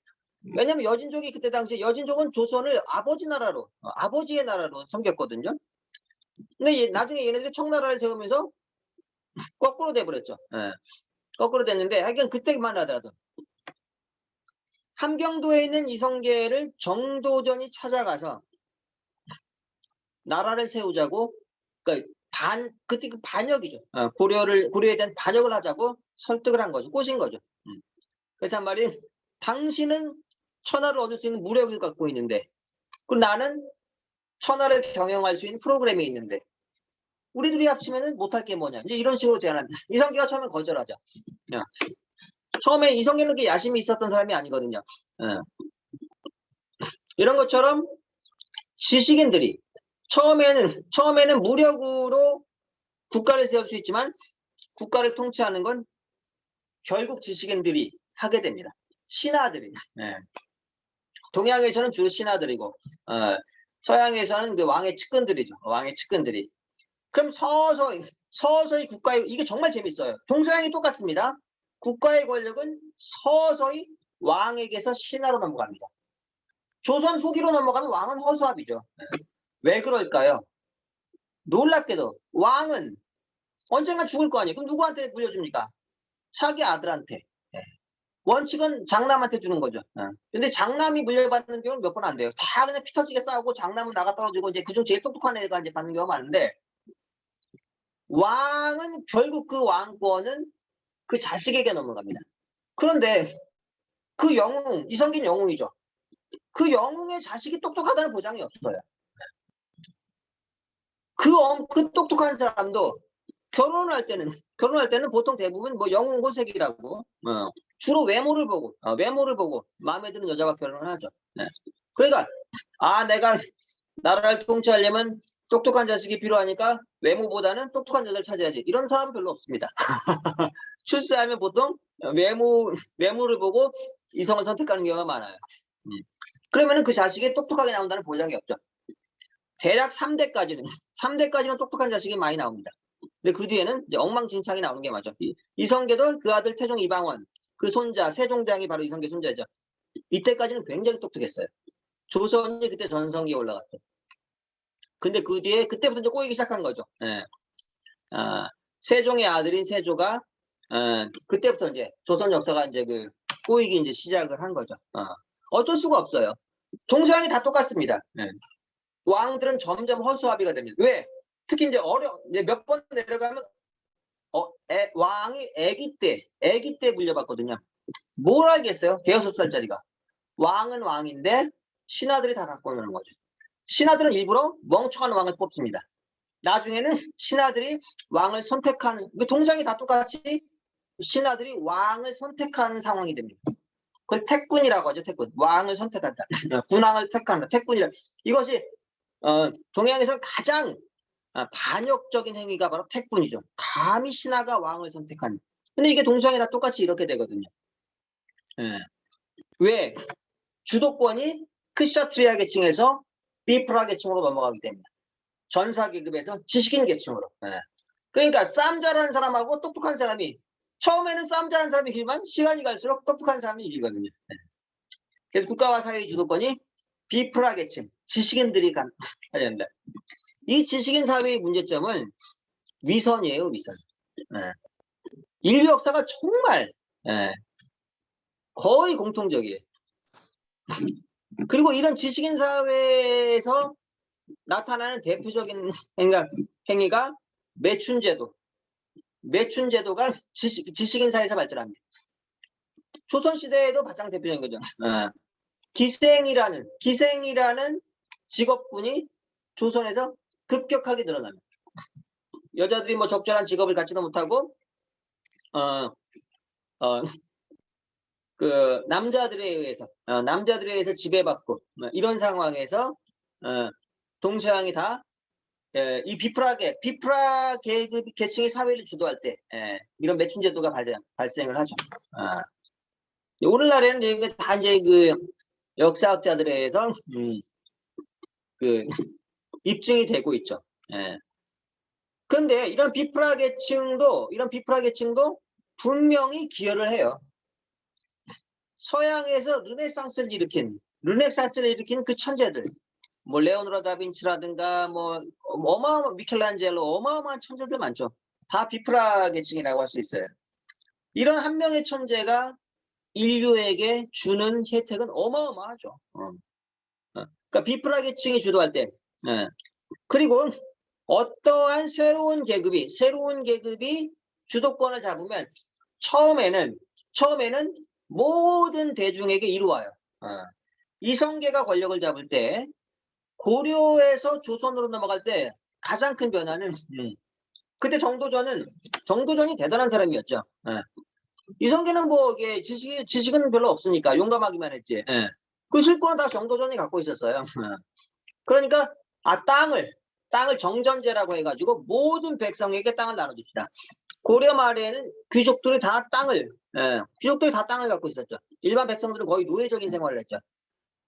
왜냐면 여진족이 그때 당시에 여진족은 조선을 아버지의 나라로 섬겼거든요. 근데 나중에 얘네들이 청나라를 세우면서 거꾸로 돼버렸죠. 거꾸로 됐는데 하여간 그때만 하더라도 함경도에 있는 이성계를 정도전이 찾아가서 나라를 세우자고 그러니까 그때 그 반역이죠. 고려에 대한 반역을 하자고 설득을 한 거죠. 꼬신 거죠. 그래서 한 말이 당신은 천하를 얻을 수 있는 무력을 갖고 있는데 그리고 나는 천하를 경영할 수 있는 프로그램이 있는데 우리 둘이 합치면은 못할 게 뭐냐. 이제 이런 식으로 제안합니다. 이성계가 처음에 거절하죠. 처음에 이성계는 그렇게 야심이 있었던 사람이 아니거든요. 이런 것처럼 지식인들이 처음에는 무력으로 국가를 세울 수 있지만 국가를 통치하는 건 결국 지식인들이 하게 됩니다. 신하들이. 동양에서는 주로 신하들이고 서양에서는 그 왕의 측근들이죠. 왕의 측근들이. 그럼 서서히 국가의 이게 정말 재밌어요. 동서양이 똑같습니다. 국가의 권력은 서서히 왕에게서 신하로 넘어갑니다. 조선 후기로 넘어가면 왕은 허수아비죠. 왜 그럴까요? 놀랍게도 왕은 언젠가 죽을 거 아니에요. 그럼 누구한테 물려줍니까? 자기 아들한테. 원칙은 장남한테 주는 거죠. 근데 장남이 물려받는 경우는 몇 번 안 돼요. 다 그냥 피 터지게 싸우고 장남은 나가 떨어지고 이제 그중 제일 똑똑한 애가 이제 받는 경우가 많은데 왕은 결국 그 왕권은 그 자식에게 넘어갑니다. 그런데 그 영웅, 이성계는 영웅이죠. 그 영웅의 자식이 똑똑하다는 보장이 없어요. 그 똑똑한 사람도 결혼할 때는 보통 대부분 뭐 영웅 호색이라고 주로 외모를 보고 마음에 드는 여자와 결혼을 하죠. 그러니까 내가 나라를 통치하려면 똑똑한 자식이 필요하니까 외모보다는 똑똑한 여자를 찾아야지. 이런 사람은 별로 없습니다. 출세하면 보통 외모를 보고 이성을 선택하는 경우가 많아요. 그러면은 그 자식이 똑똑하게 나온다는 보장이 없죠. 대략 3대까지는 똑똑한 자식이 많이 나옵니다. 근데 그 뒤에는 이제 엉망진창이 나오는 게 맞죠. 이성계도 그 아들 태종 이방원, 그 손자 세종대왕이 바로 이성계 손자죠. 이때까지는 굉장히 똑똑했어요. 조선이 그때 전성기에 올라갔죠. 근데 그 뒤에 그때부터 이제 꼬이기 시작한 거죠. 세종의 아들인 세조가 그때부터 이제 조선 역사가 이제 그 꼬이기 이제 시작을 한 거죠. 어쩔 수가 없어요. 동서양이 다 똑같습니다. 왕들은 점점 허수아비가 됩니다. 왜? 특히 이제 몇 번 내려가면 왕이 아기 때 물려받거든요. 뭘 알겠어요? 대여섯 살짜리가. 왕은 왕인데 신하들이 다 갖고 오는 거죠. 신하들은 일부러 멍청한 왕을 뽑습니다. 나중에는 신하들이 왕을 선택하는, 동서양이 다 똑같이 신하들이 왕을 선택하는 상황이 됩니다. 그걸 택군이라고 하죠. 택군. 왕을 선택한다. 군왕을 택한다. 택군이라. 이것이 동양에서 가장 반역적인 행위가 바로 택군이죠. 감히 신하가 왕을 선택하는. 근데 이게 동서양이 다 똑같이 이렇게 되거든요. 왜? 주도권이 크샤트리아 계층에서 비프라 계층으로 넘어가기 때문에. 전사 계급에서 지식인 계층으로. 그러니까 싸움 잘하는 사람하고 똑똑한 사람이 처음에는 싸움 잘하는 사람이 이기지만 시간이 갈수록 똑똑한 사람이 이기거든요. 그래서 국가와 사회의 주도권이 비프라 계층, 지식인들이 가야 된다. 이 지식인 사회의 문제점은 위선이에요, 위선. 인류 역사가 정말 거의 공통적이에요. 그리고 이런 지식인 사회에서 나타나는 대표적인 행위가 매춘제도. 매춘제도가 지식인 사회에서 발전합니다. 조선시대에도 가장 대표적인 거죠. 기생이라는 직업군이 조선에서 급격하게 늘어납니다. 여자들이 뭐 적절한 직업을 갖지도 못하고 그 남자들에 의해서 지배받고 이런 상황에서 동서양이 다 이 비프라 계층의 사회를 주도할 때 이런 매춘제도가 발생을 하죠. 오늘날에는 다 이제 그 역사학자들에 의해서 그 입증이 되고 있죠. 그런데 이런 비프라 계층도 분명히 기여를 해요. 서양에서 르네상스를 일으킨 그 천재들, 뭐 레오나르도 다빈치라든가 뭐 미켈란젤로 어마어마한 천재들 많죠. 다 비프라 계층이라고 할 수 있어요. 이런 한 명의 천재가 인류에게 주는 혜택은 어마어마하죠. 그러니까 비프라 계층이 주도할 때, 그리고 어떠한 새로운 계급이 주도권을 잡으면 처음에는 모든 대중에게 이루어요. 이성계가 권력을 잡을 때 고려에서 조선으로 넘어갈 때 가장 큰 변화는 그때 정도전이 대단한 사람이었죠. 예. 이성계는 뭐 이게 지식은 별로 없으니까 용감하기만 했지. 예. 그 실권은 다 정도전이 갖고 있었어요. 예. 그러니까 땅을 정전제라고 해가지고 모든 백성에게 땅을 나눠줍시다. 고려 말에는 귀족들이 다 땅을 갖고 있었죠. 일반 백성들은 거의 노예적인 생활을 했죠.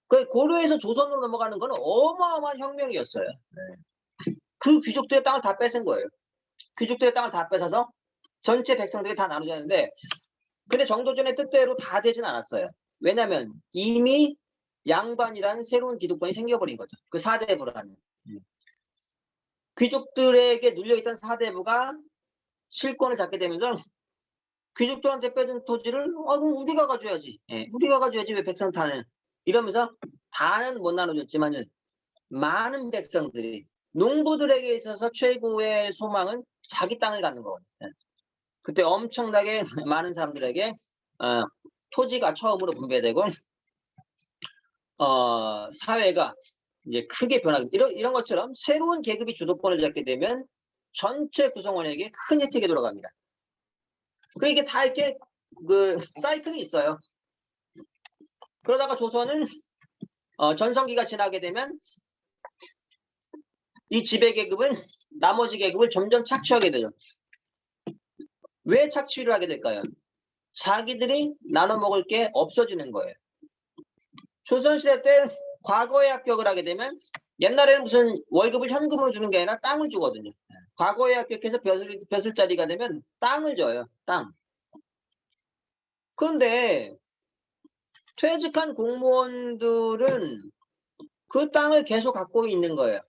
그 고려에서 조선으로 넘어가는 건 어마어마한 혁명이었어요. 그 귀족들의 땅을 다 뺏은 거예요. 귀족들의 땅을 다 뺏어서 전체 백성들이 다 나눠줬는데, 근데 정도전의 뜻대로 다 되진 않았어요. 왜냐하면 이미 양반이라는 새로운 기득권이 생겨버린 거죠. 그 사대부라는. 귀족들에게 눌려있던 사대부가 실권을 잡게 되면서 귀족들한테 뺏은 토지를 그럼 우리가 가져야지. 우리가 가져야지 왜 백성 타는. 이러면서 다는 못 나눠줬지만 많은 백성들이, 농부들에게 있어서 최고의 소망은 자기 땅을 갖는 거거든요. 그때 엄청나게 많은 사람들에게 토지가 처음으로 분배되고 사회가 이제 크게 변하게, 이런 것처럼 새로운 계급이 주도권을 잡게 되면 전체 구성원에게 큰 혜택이 돌아갑니다. 그러니까 다 이렇게 그 사이클이 있어요. 그러다가 조선은 전성기가 지나게 되면 이 지배 계급은 나머지 계급을 점점 착취하게 되죠. 왜 착취를 하게 될까요? 자기들이 나눠 먹을 게 없어지는 거예요. 조선시대 때 과거에 합격을 하게 되면 옛날에는 무슨 월급을 현금으로 주는 게 아니라 땅을 주거든요. 과거에 합격해서 벼슬자리가 되면 땅을 줘요. 땅. 그런데 퇴직한 공무원들은 그 땅을 계속 갖고 있는 거예요.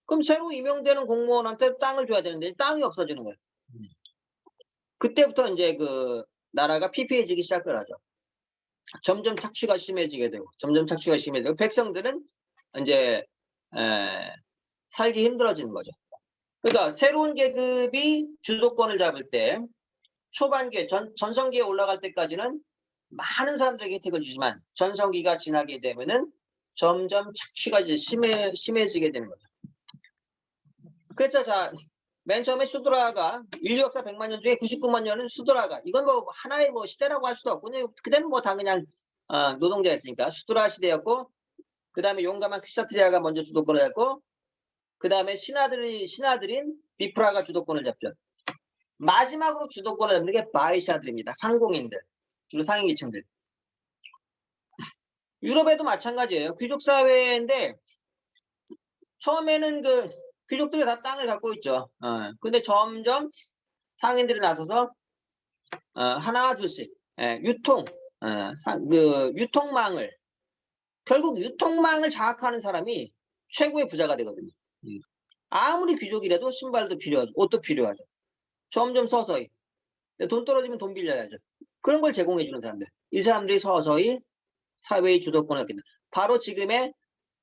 그럼 새로 임용되는 공무원한테 땅을 줘야 되는데 땅이 없어지는 거예요. 그때부터 이제 그 나라가 피폐해지기 시작을 하죠. 점점 착취가 심해지게 되고 백성들은 이제 살기 힘들어지는 거죠. 그러니까 새로운 계급이 주도권을 잡을 때 초반기에 전성기에 올라갈 때까지는 많은 사람들에게 혜택을 주지만 전성기가 지나게 되면은 점점 착취가 이제 심해지게 되는 거죠. 그래서 맨 처음에 수드라가 인류 역사 100만 년 중에 99만 년은 수드라가, 이건 뭐 하나의 뭐 시대라고 할 수도 없고 그때는 뭐 다 그냥 노동자였으니까 수드라 시대였고, 그 다음에 용감한 크시사트리아가 먼저 주도권을 잡고, 그 다음에 신하들인 비프라가 주도권을 잡죠. 마지막으로 주도권을 잡는 게 바이샤들입니다. 상공인들, 주로 상인계층들. 유럽에도 마찬가지예요. 귀족 사회인데 처음에는 그 귀족들이 다 땅을 갖고 있죠. 근데 점점 상인들이 나서서 하나 둘씩 유통망을, 결국 유통망을 장악하는 사람이 최고의 부자가 되거든요. 아무리 귀족이라도 신발도 필요하죠. 옷도 필요하죠. 점점 서서히 돈 떨어지면 돈 빌려야죠. 그런 걸 제공해주는 사람들, 이 사람들이 서서히 사회의 주도권을 갖게 됩니다. 바로 지금의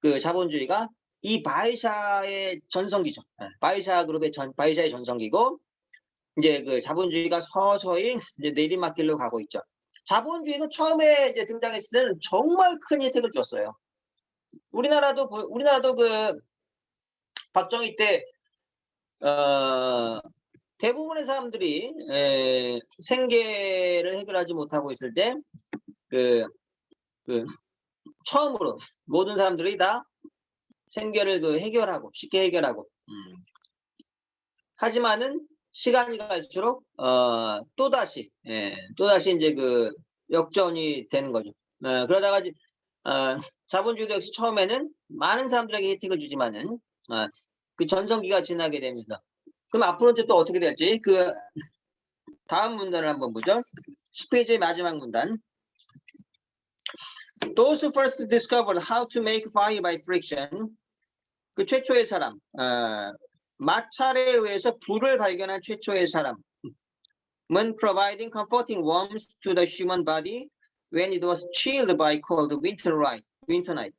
그 자본주의가 이 바이샤의 전성기죠. 바이샤 그룹의 바이샤의 전성기고, 이제 그 자본주의가 서서히 이제 내리막길로 가고 있죠. 자본주의는 처음에 이제 등장했을 때는 정말 큰 혜택을 줬어요. 우리나라도 그 박정희 때 대부분의 사람들이 생계를 해결하지 못하고 있을 때 처음으로 모든 사람들이 다 생계를 쉽게 해결하고 하지만은 시간이 갈수록 또다시 이제 그 역전이 되는 거죠. 그러다가 자본주의도 역시 처음에는 많은 사람들에게 혜택을 주지만은 그 전성기가 지나게 되면서, 그럼 앞으로는 또 어떻게 될지 그 다음 문단을 한번 보죠. 10페이지의 마지막 문단. Those who first discovered how to make fire by friction, 그 최초의 사람, 마찰에 의해서 불을 발견한 최초의 사람은 providing comforting warmth to the human body when it was chilled by cold winter night.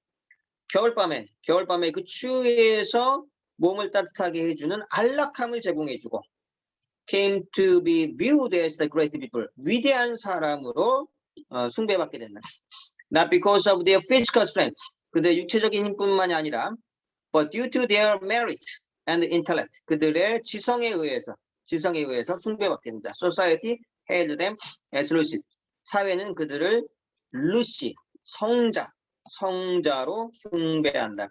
겨울밤에 그 추위에서 몸을 따뜻하게 해주는 안락함을 제공해주고, came to be viewed as the great people, 위대한 사람으로 숭배받게 된다. Not because of their physical strength, 그들의 육체적인 힘뿐만이 아니라 but due to their merit and intellect, 그들의 지성에 의해서, 지성에 의해서 숭배받게 된다. Society held them as lucid. 사회는 그들을 루시, 성자로 숭배한다.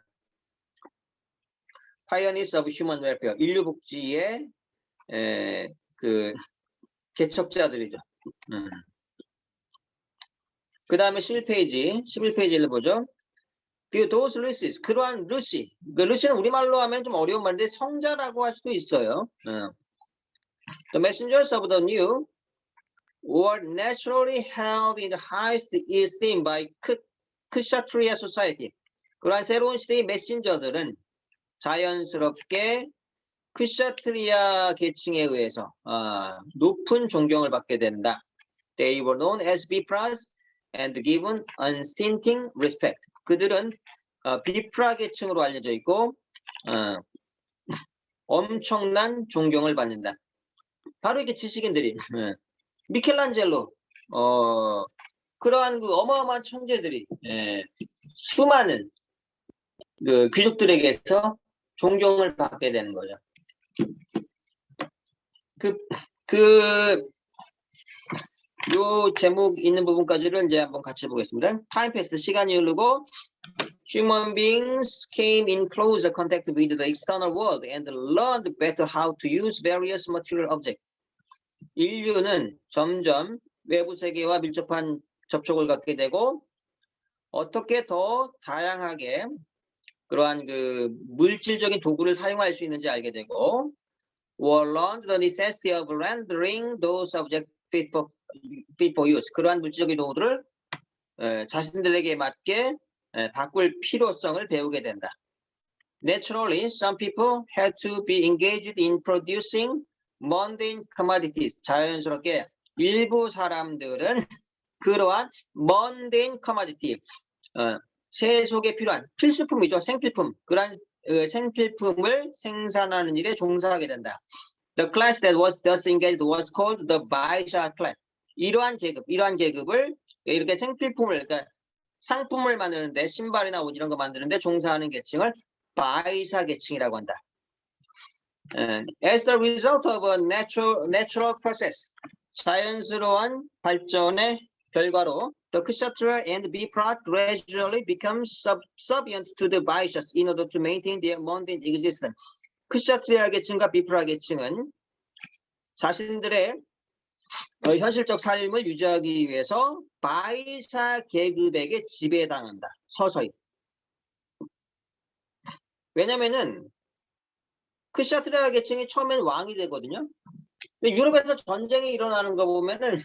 Pioneers of human welfare. 인류 복지의 그 개척자들이죠. 그 다음에 11페이지를 보죠. Those Lucies, 그러한 루시. 그 루시는 우리말로 하면 좀 어려운 말인데 성자라고 할 수도 있어요. The messengers of the new were naturally held in the highest esteem by Kshatriya society. 그러한 새로운 시대의 메신저들은 자연스럽게 크샤트리아 계층에 의해서 높은 존경을 받게 된다. They were known as Bipras and given unstinting respect. 그들은 비프라 계층으로 알려져 있고 엄청난 존경을 받는다. 바로 이렇게 지식인들이 미켈란젤로 그러한 그 어마어마한 천재들이 수많은 그 귀족들에게서 존경을 받게 되는 거죠. 요 제목 있는 부분까지를 이제 한번 같이 보겠습니다. Time passed, 시간이 흐르고 human beings came in closer contact with the external world and learned better how to use various material objects. 인류는 점점 외부 세계와 밀접한 접촉을 갖게 되고 어떻게 더 다양하게 그러한 그 물질적인 도구를 사용할 수 있는지 알게 되고 or learned the necessity of rendering those objects fit for use. 그러한 물질적인 도구들을 자신들에게 맞게 바꿀 필요성을 배우게 된다. Naturally, some people had to be engaged in producing mundane commodities. 자연스럽게 일부 사람들은 그러한 mundane commodity, 세속에 필요한 필수품이죠. 생필품. 그러한 생필품을 생산하는 일에 종사하게 된다. The class that was thus engaged was called the Baisha class. 이러한 계급을 이렇게 생필품을, 그러니까 상품을 만드는데 신발이나 옷 이런 거 만드는데 종사하는 계층을 바이샤 계층이라고 한다. As the result of a natural process, 자연스러운 발전의 결과로 the Kshatriya and Bipra gradually become subservient to the Vaishyas in order to maintain their mundane existence. 크샤트리아 계층과 비프라 계층은 자신들의 현실적 삶을 유지하기 위해서 바이샤 계급에게 지배당한다. 서서히. 왜냐면은 크샤트리아 계층이 처음엔 왕이 되거든요. 근데 유럽에서 전쟁이 일어나는 거 보면은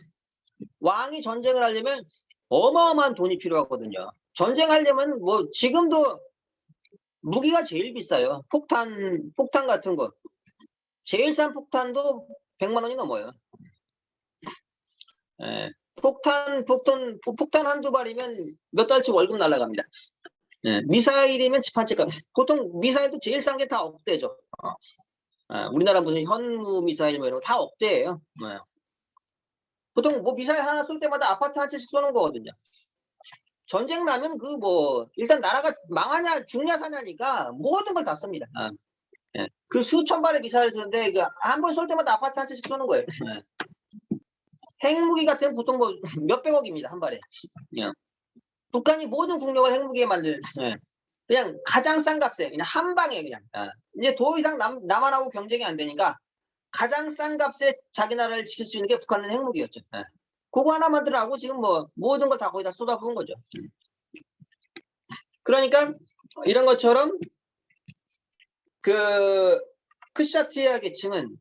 왕이 전쟁을 하려면 어마어마한 돈이 필요하거든요. 전쟁하려면 뭐 지금도 무기가 제일 비싸요. 폭탄 같은 거. 제일 싼 폭탄도 100만 원이 넘어요. 폭탄 한두 발이면 몇 달치 월급 날라갑니다. 미사일이면 집 한 채 값. 보통 미사일도 제일 싼 게 다 억대죠. 우리나라 무슨 현무 미사일 뭐 이런 거 다 억대예요. 보통 뭐 미사일 하나 쏠 때마다 아파트 한 채씩 쏘는 거거든요. 전쟁 나면 그 뭐 일단 나라가 망하냐 죽냐 사냐니까 모든 걸 다 씁니다. 그 수천 발의 미사일 쏘는데 그 한 번 쏠 때마다 아파트 한 채씩 쏘는 거예요. 핵무기 같은 보통 뭐 몇백억입니다 한 발에. 북한이 모든 국력을 핵무기에 만드는 그냥 가장 싼 값에 그냥 한 방에 그냥 이제 더 이상 남한하고 경쟁이 안 되니까 가장 싼 값에 자기 나라를 지킬 수 있는 게 북한은 핵무기였죠. 그거 하나 만들라고 지금 뭐 모든 걸 다 거기다 쏟아부은 거죠. 그러니까 이런 것처럼 그 크샤트리아 계층은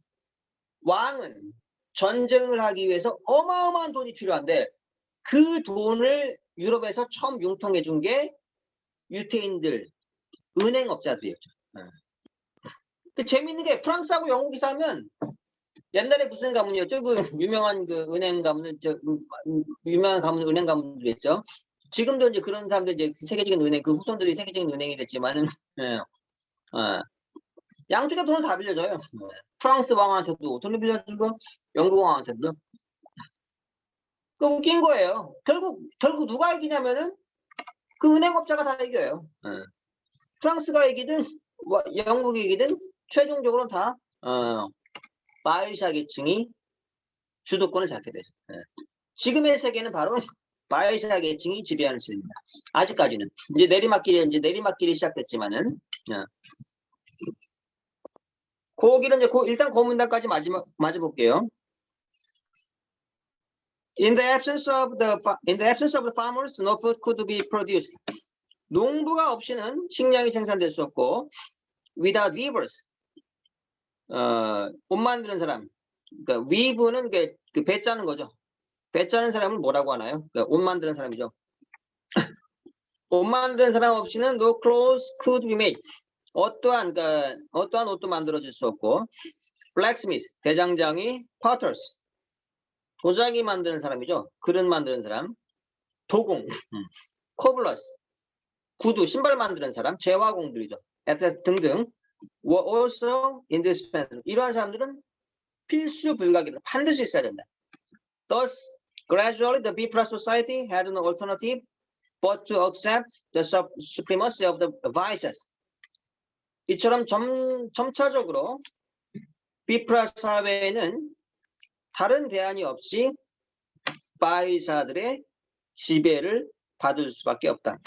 왕은 전쟁을 하기 위해서 어마어마한 돈이 필요한데 그 돈을 유럽에서 처음 융통해 준 게 유태인들 은행업자들이었죠. 그 재밌는 게 프랑스하고 영국이 싸면 옛날에 무슨 가문이었죠? 그 유명한 그 은행 가문은 유명한 가문 은행 가문들 있죠. 지금도 이제 그런 사람들 이제 세계적인 은행 그 후손들이 세계적인 은행이 됐지만은 양쪽에 돈을 다 빌려줘요. 프랑스 왕한테도 돈을 빌려주고 영국 왕한테도. 그 웃긴 거예요. 결국 누가 이기냐면은 그 은행업자가 다 이겨요. 프랑스가 이기든 영국이 이기든 최종적으로는 다 바이샤 계층이 주도권을 잡게 되죠. 지금의 세계는 바로 바이샤 계층이 지배하는 시대입니다. 아직까지는 이제 내리막길이 시작됐지만은 거기는 이제 일단 그 문단까지 맞아 볼게요. In the absence of the farmers, no food could be produced. 농부가 없이는 식량이 생산될 수 없고, without weavers, 옷 만드는 사람, 그러니까 weave는 그 배 짜는 거죠. 배 짜는 사람은 뭐라고 하나요? 그러니까 옷 만드는 사람이죠. 옷 만드는 사람 없이는 no clothes could be made. 어떠한 옷도 만들어질 수 없고, blacksmith, 대장장이, potters, 도자기 만드는 사람이죠. 그릇 만드는 사람, 도공, cobblers, 구두, 신발 만드는 사람, 제화공들이죠. 등등. were also indispensable. 이러한 사람들은 필수 불가결로 반드시 있어야 된다. Thus, gradually the B plus society had no alternative but to accept the supremacy of the vices. 이처럼 점차적으로 B 플러스 사회에는 다른 대안이 없이 바이샤들의 지배를 받을 수밖에 없다.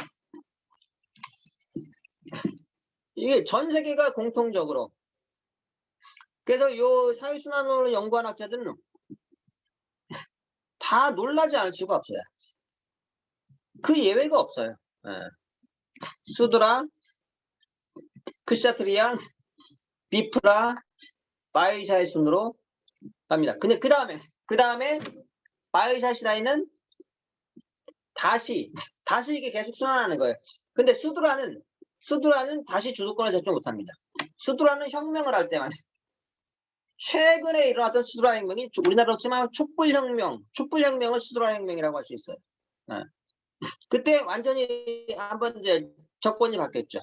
이게 전 세계가 공통적으로. 그래서 요 사회순환론을 연구한 학자들은 다 놀라지 않을 수가 없어요. 그 예외가 없어요. 수드라, 크샤트리아, 비프라, 바이샤의 순으로 갑니다. 근데 그 다음에 바이샤 시다이는 다시 이게 계속 순환하는 거예요. 근데 수드라는 다시 주도권을 잡지 못합니다. 수드라는 혁명을 할 때만. 최근에 일어났던 수드라 혁명이 우리나라로 치면 촛불혁명을 수드라 혁명이라고 할 수 있어요. 그때 완전히 한번 이제 정권이 바뀌었죠.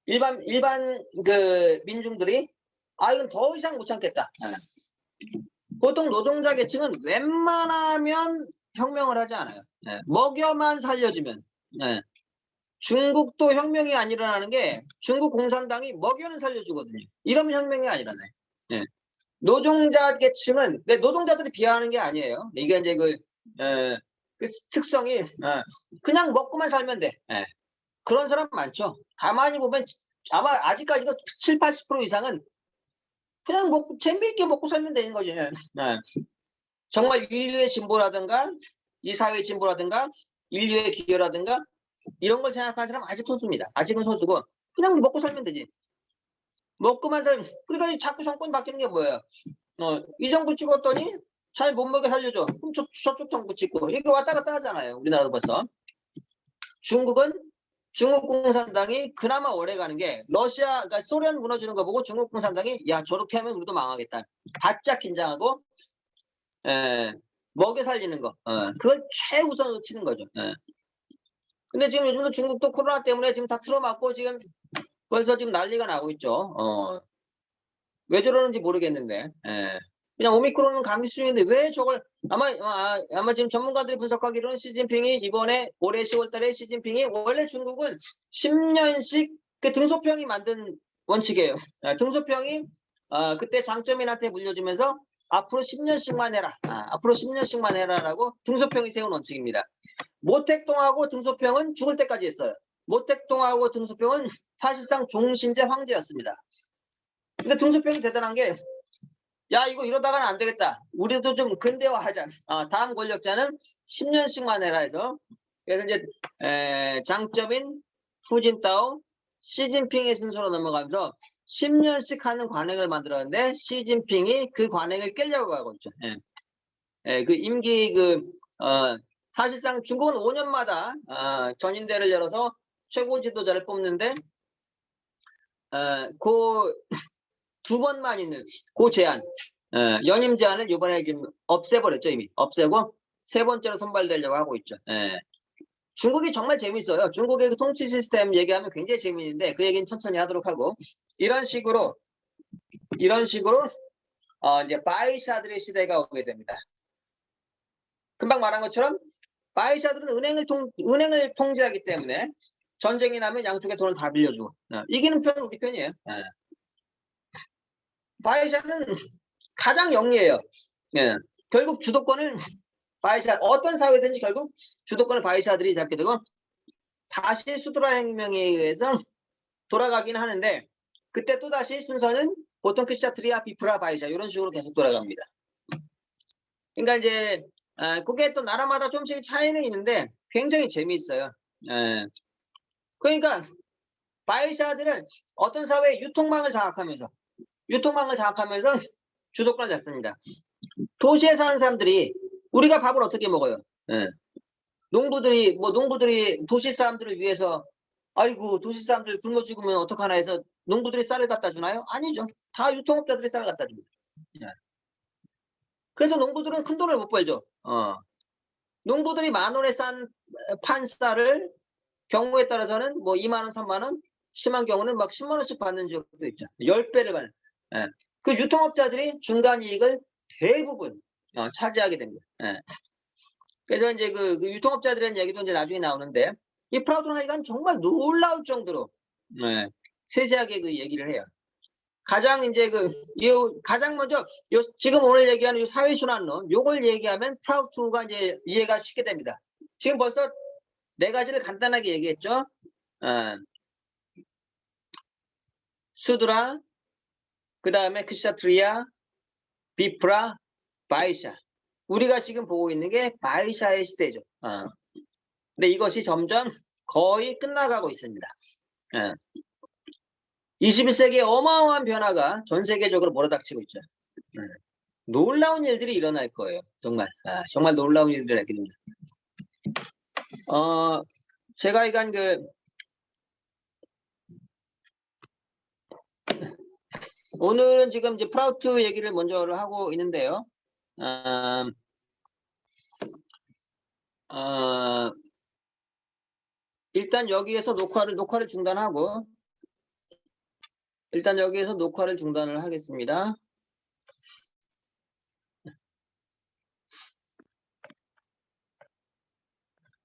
일반 그 민중들이 이건 더 이상 못 참겠다. 보통 노동자 계층은 웬만하면 혁명을 하지 않아요. 먹여만 살려주면. 중국도 혁명이 안 일어나는 게 중국 공산당이 먹여는 살려주거든요. 이러면 혁명이 안 일어나요. 노동자 계층은 노동자들이 비하하는 게 아니에요. 이게 이제 그 특성이 그냥 먹고만 살면 돼. 그런 사람 많죠. 가만히 보면 아마 아직까지도 7, 80% 이상은 그냥 재미있게 먹고 살면 되는 거지. 정말 인류의 진보라든가 이 사회의 진보라든가 인류의 기여라든가 이런 걸 생각하는 사람 아직 소수입니다. 아직은 소수고 그냥 먹고 살면 되지. 먹고만 살면. 그러니까 자꾸 정권 바뀌는 게 뭐예요? 이 정부 찍었더니 잘 못 먹게 살려줘. 그럼 저쪽 정부 찍고 이렇게 왔다 갔다 하잖아요. 우리나라도 벌써. 중국 공산당이 그나마 오래 가는 게 그러니까 소련 무너지는 거 보고 중국 공산당이 야 저렇게 하면 우리도 망하겠다. 바짝 긴장하고 먹여 살리는 거. 그걸 최우선으로 치는 거죠. 근데 지금 요즘도 중국도 코로나 때문에 지금 다 틀어막고 지금 벌써 지금 난리가 나고 있죠. 왜 저러는지 모르겠는데. 그냥 오미크론은 감기 수준인데 왜 저걸 아마 지금 전문가들이 분석하기로는 시진핑이 이번에 올해 10월 달에 시진핑이 원래 중국은 10년씩 그 등소평이 만든 원칙이에요. 등소평이 그때 장점인한테 물려주면서 앞으로 10년씩만 해라. 앞으로 10년씩만 해라라고 등소평이 세운 원칙입니다. 모택동하고 등소평은 죽을 때까지 했어요. 모택동하고 등소평은 사실상 종신제 황제였습니다. 근데 등소평이 대단한 게 야 이거 이러다가는 안 되겠다. 우리도 좀 근대화하자. 다음 권력자는 10년씩만 해라 해서 그래서 이제 장점인 후진타오, 시진핑의 순서로 넘어가면서 10년씩 하는 관행을 만들었는데 시진핑이 그 관행을 깨려고 하고 있죠. 그 임기 사실상 중국은 5년마다 전인대를 열어서 최고 지도자를 뽑는데 그 두 번만 있는 그 제한 연임 제한을 이번에 지금 없애버렸죠. 이미 없애고 세 번째로 선발되려고 하고 있죠. 중국이 정말 재밌어요. 중국의 그 통치 시스템 얘기하면 굉장히 재미있는데 그 얘기는 천천히 하도록 하고 이런 식으로 이제 바이샤들의 시대가 오게 됩니다. 금방 말한 것처럼 바이샤들은 은행을 통제하기 때문에 전쟁이 나면 양쪽에 돈을 다 빌려주고 이기는 편은 우리 편이에요. 바이샤는 가장 영리해요. 예. 결국 주도권을 바이샤, 어떤 사회든지 결국 주도권을 바이샤들이 잡게 되고 다시 수드라 혁명에 의해서 돌아가긴 하는데 그때 또다시 순서는 보통 크시차트리아, 비프라, 바이샤 이런 식으로 계속 돌아갑니다. 그러니까 이제 그게 또 나라마다 좀씩 차이는 있는데 굉장히 재미있어요. 그러니까 바이샤들은 어떤 사회의 유통망을 장악하면서 주도권을 잡습니다. 도시에 사는 사람들이 우리가 밥을 어떻게 먹어요? 농부들이 도시 사람들을 위해서 아이고 도시 사람들 굶어 죽으면 어떡하나 해서 농부들이 쌀을 갖다 주나요? 아니죠. 다 유통업자들이 쌀을 갖다 줍니다. 그래서 농부들은 큰 돈을 못 벌죠. 농부들이 10,000원에 판 쌀을 경우에 따라서는 뭐 20,000원, 30,000원, 심한 경우는 막 100,000원씩 받는 지역도 있죠. 10배를 받는. 그 유통업자들이 중간 이익을 대부분 차지하게 됩니다. 그래서 이제 그 유통업자들의 얘기도 이제 나중에 나오는데 이 프라우드 하이간 정말 놀라울 정도로 세세하게 그 얘기를 해요. 가장 이제 가장 먼저 지금 오늘 얘기하는 사회순환론 요걸 얘기하면 프라우트가 이제 이해가 쉽게 됩니다. 지금 벌써 4가지를 간단하게 얘기했죠. 수드라, 그 다음에 크시차트리아, 비프라, 바이샤. 우리가 지금 보고 있는 게 바이샤의 시대죠. 근데 이것이 점점 거의 끝나가고 있습니다. 21세기에 어마어마한 변화가 전 세계적으로 몰아닥치고 있죠. 놀라운 일들이 일어날 거예요. 정말 정말 놀라운 일들이 일어나게 됩니다. 제가 이간 오늘은 지금 이제 프라우트 얘기를 먼저 하고 있는데요. 일단 여기에서 녹화를 중단하고 일단 여기에서 녹화를 중단을 하겠습니다.